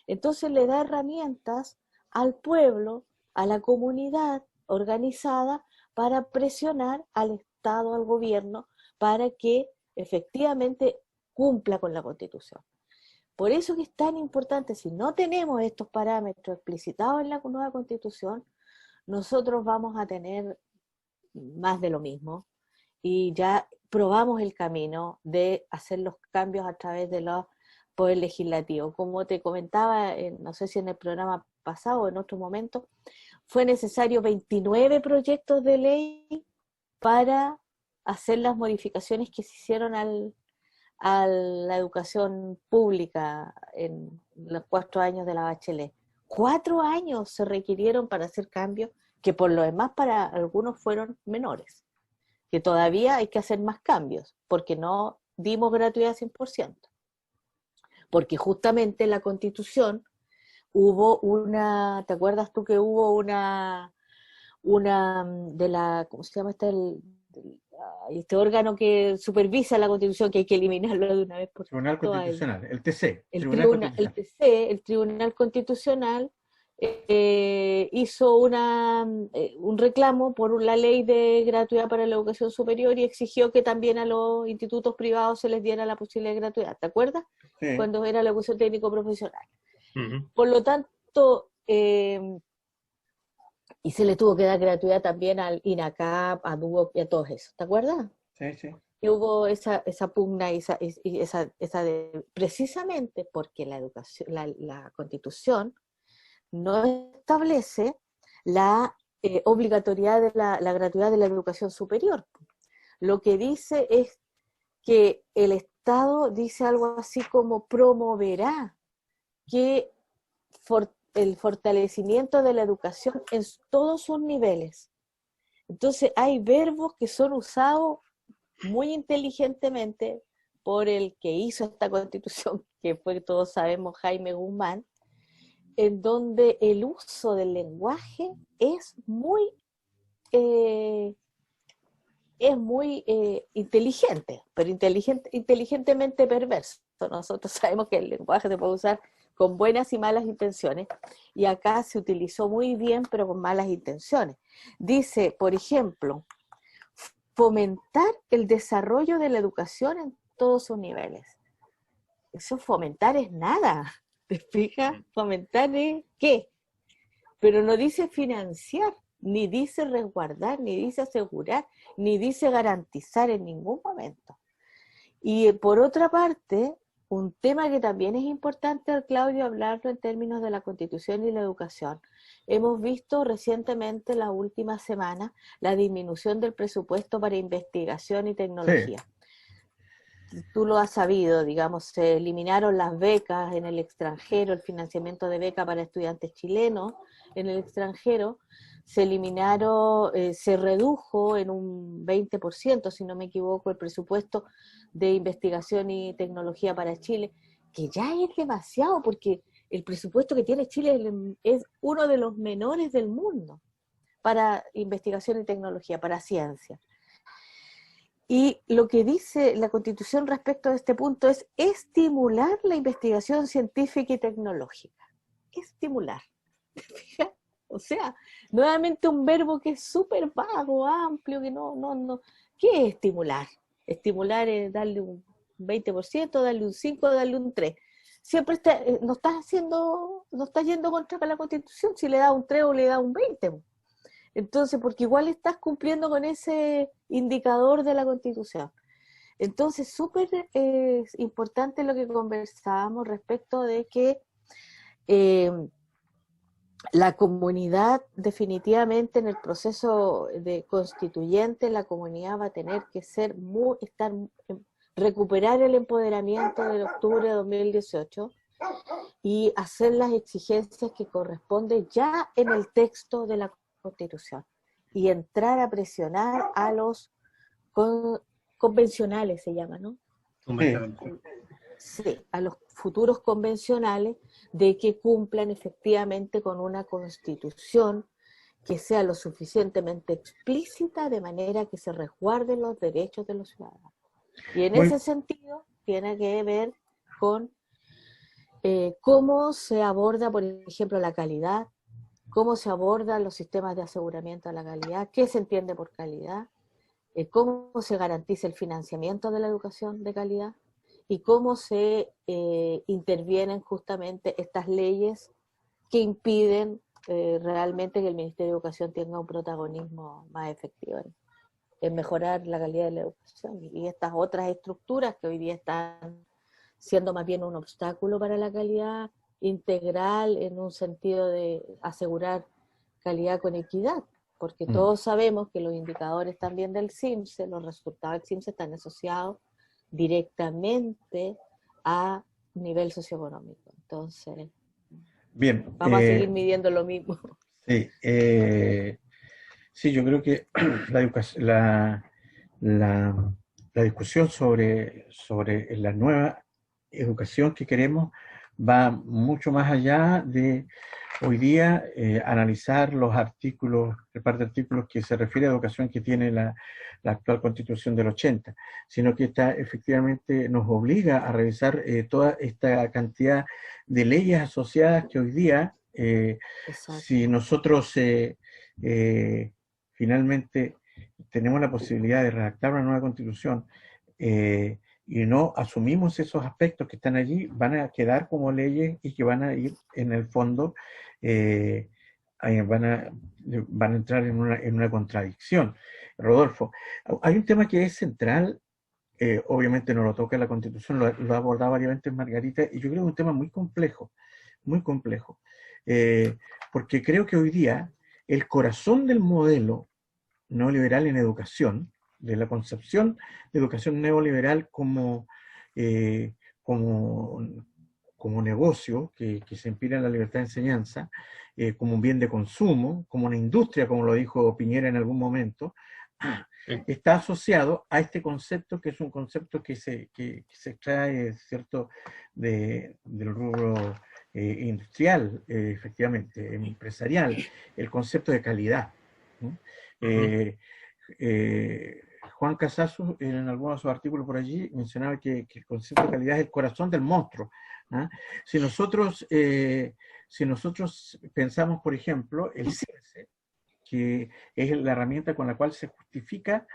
Speaker 4: Entonces le da herramientas al pueblo, a la comunidad organizada, para presionar al Estado, al gobierno, para que efectivamente cumpla con la Constitución. Por eso que es tan importante, si no tenemos estos parámetros explicitados en la nueva Constitución, nosotros vamos a tener más de lo mismo, y ya probamos el camino de hacer los cambios a través de los poderes legislativos. Como te comentaba, no sé si en el programa pasado o en otro momento, fue necesario 29 proyectos de ley para hacer las modificaciones que se hicieron a la educación pública en los 4 años de la Bachelet. 4 años se requirieron para hacer cambios que por lo demás para algunos fueron menores, que todavía hay que hacer más cambios, porque no dimos gratuidad 100%. Porque justamente en la Constitución hubo ¿te acuerdas tú que hubo una de la, ¿cómo se llama este órgano que supervisa la Constitución, que hay que eliminarlo de una vez por
Speaker 2: Tribunal Constitucional, el TC.
Speaker 4: El Tribunal Constitucional hizo un reclamo por la ley de gratuidad para la educación superior y exigió que también a los institutos privados se les diera la posibilidad de gratuidad. ¿Te acuerdas?
Speaker 2: Sí.
Speaker 4: Cuando era la educación técnico profesional.
Speaker 3: Uh-huh.
Speaker 4: Por lo tanto, y se le tuvo que dar gratuidad también al INACAP, a DUOC y a todos esos. ¿Te acuerdas?
Speaker 2: Sí, sí.
Speaker 4: Que hubo esa pugna precisamente porque la Constitución no establece la obligatoriedad de la gratuidad de la educación superior. Lo que dice es que el Estado dice algo así como promoverá que el fortalecimiento de la educación en todos sus niveles. Entonces hay verbos que son usados muy inteligentemente por el que hizo esta Constitución, que fue, todos sabemos, Jaime Guzmán, en donde el uso del lenguaje es muy inteligente, pero inteligentemente perverso. Nosotros sabemos que el lenguaje se puede usar con buenas y malas intenciones, y acá se utilizó muy bien, pero con malas intenciones. Dice, por ejemplo, fomentar el desarrollo de la educación en todos sus niveles. Eso fomentar es nada, ¿te fijas? Fomentar es ¿qué? Pero no dice financiar, ni dice resguardar, ni dice asegurar, ni dice garantizar en ningún momento. Y por otra parte, un tema que también es importante, Claudio, hablarlo en términos de la Constitución y la educación. Hemos visto recientemente, la última semana, la disminución del presupuesto para investigación y tecnología. Sí. Tú lo has sabido, digamos, se eliminaron las becas en el extranjero, el financiamiento de beca para estudiantes chilenos en el extranjero, se redujo en un 20%, si no me equivoco, el presupuesto de investigación y tecnología para Chile, que ya es demasiado, porque el presupuesto que tiene Chile es uno de los menores del mundo para investigación y tecnología, para ciencia. Y lo que dice la Constitución respecto a este punto es estimular la investigación científica y tecnológica. Estimular. ¿Fíjate? O sea, nuevamente un verbo que es súper vago, amplio, que no. ¿Qué es estimular? Estimular es darle un 20%, darle un 5%, darle un 3%. Siempre no estás yendo contra la Constitución si le da un 3 o le da un 20%. Entonces, porque igual estás cumpliendo con ese indicador de la Constitución. Entonces, súper importante lo que conversábamos respecto de que la comunidad, definitivamente en el proceso de constituyente, la comunidad va a tener que recuperar el empoderamiento del octubre de 2018 y hacer las exigencias que corresponden ya en el texto de la Constitución y entrar a presionar a los convencionales, se llama, ¿no? Sí, a los futuros convencionales de que cumplan efectivamente con una Constitución que sea lo suficientemente explícita de manera que se resguarden los derechos de los ciudadanos. Y en ese sentido tiene que ver con cómo se aborda, por ejemplo, la calidad, cómo se abordan los sistemas de aseguramiento de la calidad, qué se entiende por calidad, cómo se garantiza el financiamiento de la educación de calidad y cómo se intervienen justamente estas leyes que impiden realmente que el Ministerio de Educación tenga un protagonismo más efectivo en mejorar la calidad de la educación. Y estas otras estructuras que hoy día están siendo más bien un obstáculo para la calidad integral en un sentido de asegurar calidad con equidad, porque todos sabemos que los indicadores también del CIMSE, los resultados del CIMSE están asociados directamente a nivel socioeconómico. Entonces,
Speaker 2: bien,
Speaker 4: vamos a seguir midiendo lo mismo.
Speaker 2: Sí, sí, yo creo que la discusión sobre la nueva educación que queremos va mucho más allá de hoy día analizar los artículos, el par de artículos que se refiere a educación que tiene la actual Constitución del 80, sino que efectivamente nos obliga a revisar toda esta cantidad de leyes asociadas que hoy día, si nosotros finalmente tenemos la posibilidad de redactar una nueva Constitución, y no asumimos esos aspectos que están allí, van a quedar como leyes y que van a ir en el fondo, van a entrar en una contradicción. Rodolfo, hay un tema que es central, obviamente no lo toca la Constitución, lo ha abordado varias veces Margarita, y yo creo que es un tema muy complejo, porque creo que hoy día el corazón del modelo neoliberal en educación, de la concepción de educación neoliberal como negocio que se inspira en la libertad de enseñanza, como un bien de consumo, como una industria, como lo dijo Piñera en algún momento, está asociado a este concepto que es un concepto que se extrae, ¿cierto?, del rubro industrial, efectivamente, empresarial, el concepto de calidad, ¿no? Juan Casasso, en algunos de sus artículos por allí, mencionaba que el concepto de calidad es el corazón del monstruo, ¿no? Si nosotros pensamos, por ejemplo, el CIMSE, que es la herramienta con la cual se justifica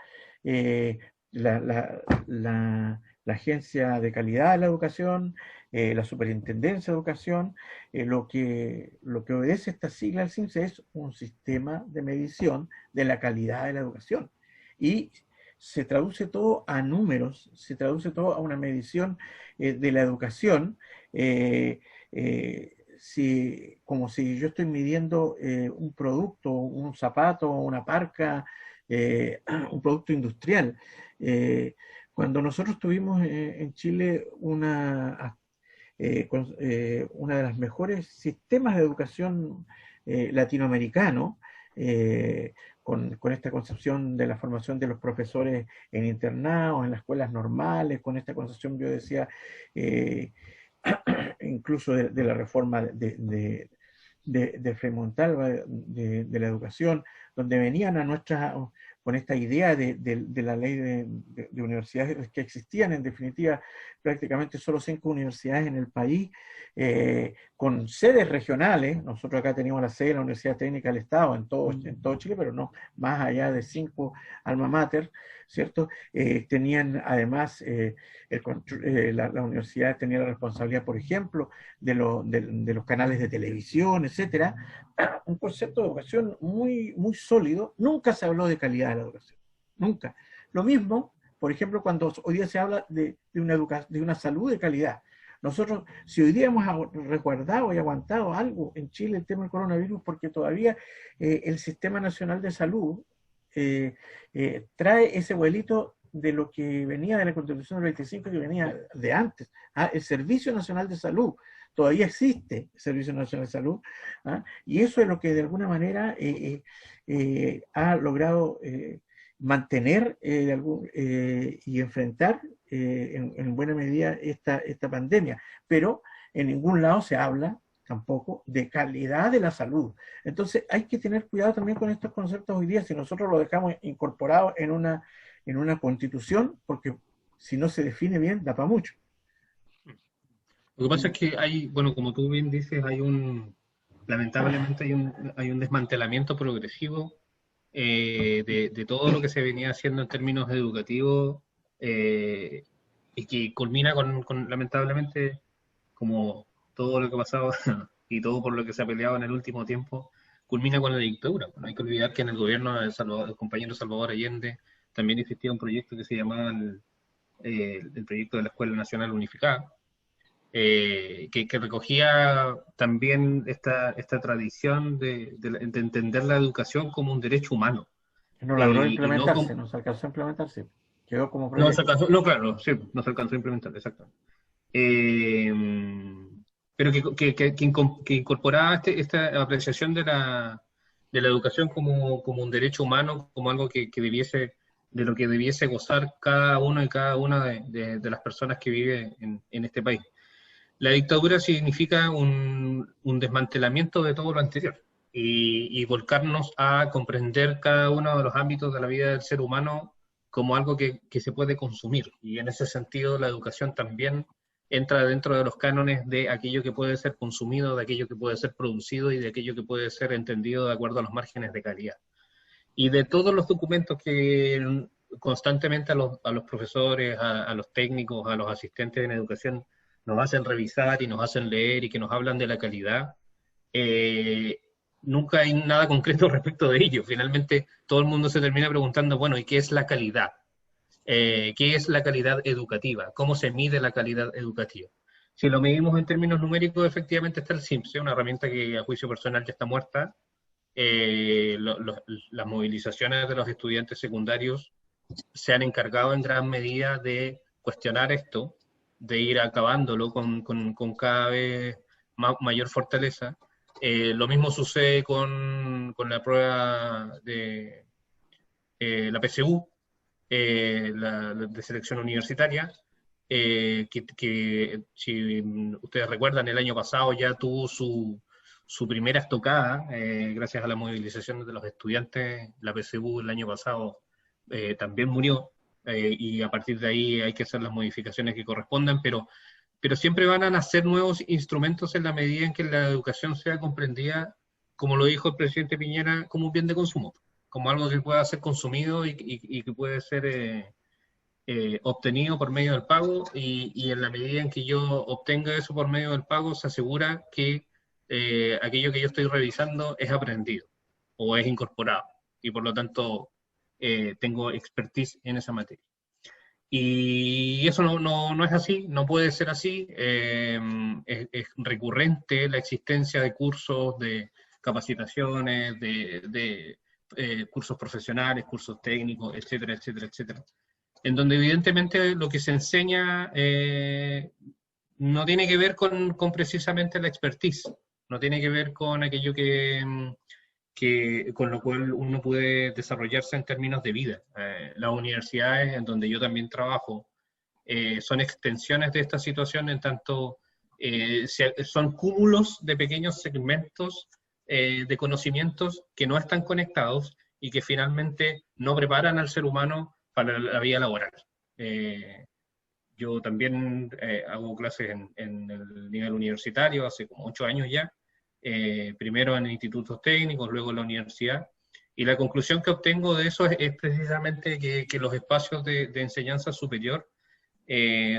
Speaker 2: la Agencia de Calidad de la Educación, la Superintendencia de Educación, lo que obedece esta sigla del CIMSE es un sistema de medición de la calidad de la educación. Y se traduce todo a números, se traduce todo a una medición de la educación, como si yo estoy midiendo un producto, un zapato, una parca, un producto industrial. Cuando nosotros tuvimos en Chile una de las mejores sistemas de educación latinoamericano, con esta concepción de la formación de los profesores en internados, en las escuelas normales, con esta concepción, yo decía, incluso de la reforma de Frei Montalva, de la educación, donde venían con esta idea de la ley de universidades que existían, en definitiva, prácticamente solo 5 universidades en el país, con sedes regionales. Nosotros acá teníamos la sede de la Universidad Técnica del Estado en todo Chile, pero no más allá de 5 alma mater, ¿cierto? Tenían además, la universidad tenía la responsabilidad, por ejemplo, de los canales de televisión, etcétera. Un concepto de educación muy, muy sólido. Nunca se habló de calidad de la educación, nunca. Lo mismo, por ejemplo, cuando hoy día se habla de una salud de calidad. Nosotros, si hoy día hemos resguardado y aguantado algo en Chile el tema del coronavirus, porque todavía el Sistema Nacional de Salud trae ese vuelito de lo que venía de la Constitución del 25, que venía de antes. El Servicio Nacional de Salud. Todavía existe el Servicio Nacional de Salud, y eso es lo que de alguna manera ha logrado mantener y enfrentar en buena medida esta pandemia. Pero en ningún lado se habla tampoco de calidad de la salud. Entonces hay que tener cuidado también con estos conceptos hoy día, si nosotros lo dejamos incorporado en una constitución, porque si no se define bien, da para mucho.
Speaker 3: Lo que pasa es que hay, bueno, como tú bien dices, lamentablemente hay un desmantelamiento progresivo de todo lo que se venía haciendo en términos educativos, y que culmina lamentablemente, como todo lo que ha pasado y todo por lo que se ha peleado en el último tiempo, culmina con la dictadura. No hay que olvidar que en el gobierno del compañero Salvador Allende también existía un proyecto que se llamaba el proyecto de la Escuela Nacional Unificada, que recogía también esta tradición de entender la educación como un derecho humano.
Speaker 2: No logró implementarse, no se alcanzó a implementarse. Quedó como proyecto.
Speaker 3: No se alcanzó, no, claro, sí, no se alcanzó a implementar, exacto. Pero que incorporaba esta apreciación de la educación como un derecho humano, como algo de lo que debiese gozar cada uno y cada una de las personas que viven en este país. La dictadura significa un desmantelamiento de todo lo anterior y volcarnos a comprender cada uno de los ámbitos de la vida del ser humano como algo que se puede consumir. Y en ese sentido la educación también entra dentro de los cánones de aquello que puede ser consumido, de aquello que puede ser producido y de aquello que puede ser entendido de acuerdo a los márgenes de calidad. Y de todos los documentos que constantemente a los profesores, a los técnicos, a los asistentes en educación nos hacen revisar y nos hacen leer y que nos hablan de la calidad, nunca hay nada concreto respecto de ello. Finalmente todo el mundo se termina preguntando, bueno, ¿y qué es la calidad? ¿Qué es la calidad educativa? ¿Cómo se mide la calidad educativa? Si lo medimos en términos numéricos, efectivamente está el CIMSE, una herramienta que a juicio personal ya está muerta. Las movilizaciones de los estudiantes secundarios se han encargado en gran medida de cuestionar esto, de ir acabándolo con cada vez mayor fortaleza. Lo mismo sucede con la prueba de la PSU, de selección universitaria, que si ustedes recuerdan, el año pasado ya tuvo su primera estocada, gracias a la movilización de los estudiantes. La PSU el año pasado también murió, y a partir de ahí hay que hacer las modificaciones que correspondan, pero siempre van a nacer nuevos instrumentos en la medida en que la educación sea comprendida, como lo dijo el presidente Piñera, como un bien de consumo, como algo que pueda ser consumido y que puede ser obtenido por medio del pago, y en la medida en que yo obtenga eso por medio del pago, se asegura que aquello que yo estoy revisando es aprendido o es incorporado, y por lo tanto tengo expertise en esa materia. Y eso no es así, no puede ser así. Es recurrente la existencia de cursos, de capacitaciones, de cursos profesionales, cursos técnicos, etcétera, etcétera, etcétera, en donde evidentemente lo que se enseña no tiene que ver con precisamente la expertise, no tiene que ver con aquello con lo cual uno puede desarrollarse en términos de vida. Las universidades en donde yo también trabajo son extensiones de esta situación, en tanto son cúmulos de pequeños segmentos de conocimientos que no están conectados y que finalmente no preparan al ser humano para la vida laboral. Yo también hago clases en el nivel universitario hace como 8 años ya, primero en institutos técnicos, luego en la universidad, y la conclusión que obtengo de eso es precisamente que los espacios de enseñanza superior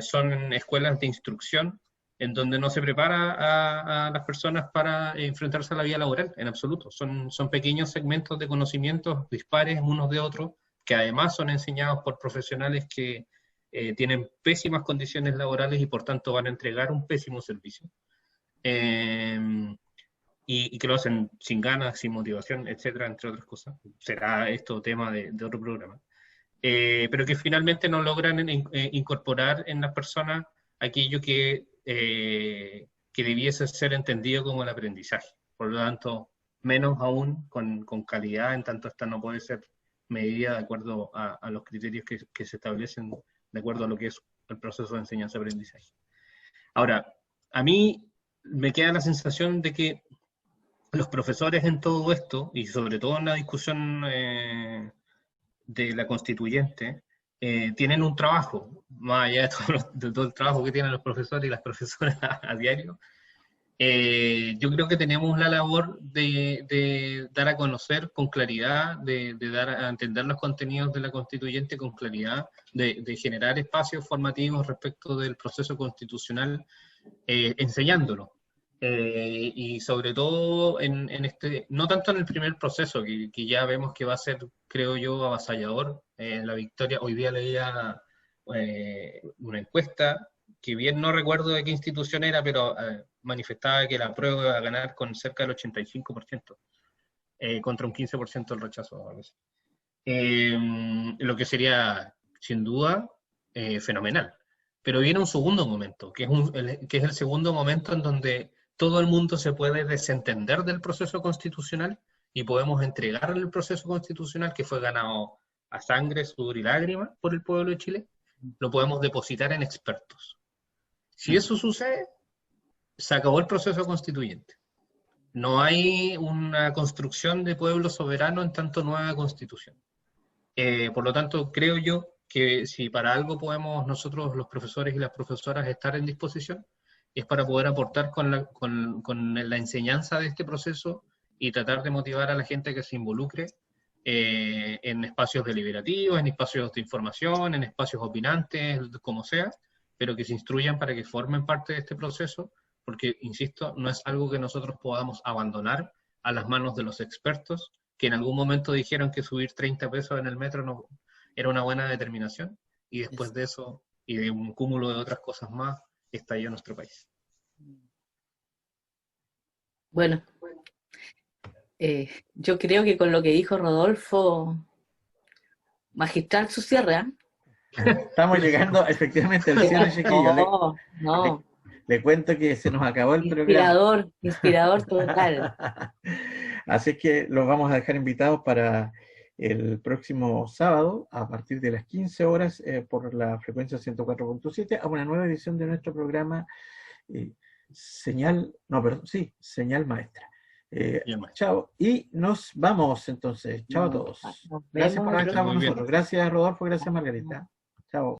Speaker 3: son escuelas de instrucción en donde no se prepara a las personas para enfrentarse a la vida laboral en absoluto. Son pequeños segmentos de conocimientos dispares unos de otros, que además son enseñados por profesionales que tienen pésimas condiciones laborales y por tanto van a entregar un pésimo servicio. Y que lo hacen sin ganas, sin motivación, etcétera, entre otras cosas. Será esto tema de otro programa. pero que finalmente no logran incorporar en las personas aquello que debiese ser entendido como el aprendizaje. Por lo tanto, menos aún con calidad, en tanto esta no puede ser medida de acuerdo a los criterios que se establecen de acuerdo a lo que es el proceso de enseñanza-aprendizaje. Ahora, a mí me queda la sensación de que los profesores en todo esto, y sobre todo en la discusión de la constituyente, tienen un trabajo, más allá de todo el trabajo que tienen los profesores y las profesoras a diario. Yo creo que tenemos la labor de dar a conocer con claridad, de dar a entender los contenidos de la constituyente con claridad, de generar espacios formativos respecto del proceso constitucional, enseñándolo. Y sobre todo en este, no tanto en el primer proceso, que ya vemos que va a ser, creo yo, avasallador. La victoria, hoy día leía una encuesta, que bien no recuerdo de qué institución era, pero manifestaba que la prueba iba a ganar con cerca del 85%, contra un 15% del rechazo a veces. Lo que sería, sin duda, fenomenal. Pero viene un segundo momento, que es el segundo momento en donde todo el mundo se puede desentender del proceso constitucional y podemos entregarle el proceso constitucional que fue ganado a sangre, sudor y lágrimas por el pueblo de Chile, lo podemos depositar en expertos. Si eso sucede, se acabó el proceso constituyente. No hay una construcción de pueblo soberano en tanto nueva constitución. Por lo tanto, creo yo que si para algo podemos nosotros, los profesores y las profesoras, estar en disposición, es para poder aportar con la enseñanza de este proceso y tratar de motivar a la gente que se involucre en espacios deliberativos, en espacios de información, en espacios opinantes, como sea, pero que se instruyan para que formen parte de este proceso, porque, insisto, no es algo que nosotros podamos abandonar a las manos de los expertos, que en algún momento dijeron que subir 30 pesos en el metro no era una buena determinación, y después de eso, y de un cúmulo de otras cosas más, estalló nuestro país.
Speaker 7: Bueno, yo creo que con lo que dijo Rodolfo, magistral su cierre, ¿eh?
Speaker 2: Estamos llegando efectivamente al cierre, chiquillos.
Speaker 7: No.
Speaker 2: Le cuento que se nos acabó el programa.
Speaker 7: Inspirador total.
Speaker 2: Así es que los vamos a dejar invitados para el próximo sábado, a partir de las 15 horas, por la frecuencia 104.7, a una nueva edición de nuestro programa Señal Maestra. Chao, y nos vamos entonces. Chao a todos. Gracias por haber estado con nosotros. Gracias, Rodolfo, gracias, Margarita. Chao.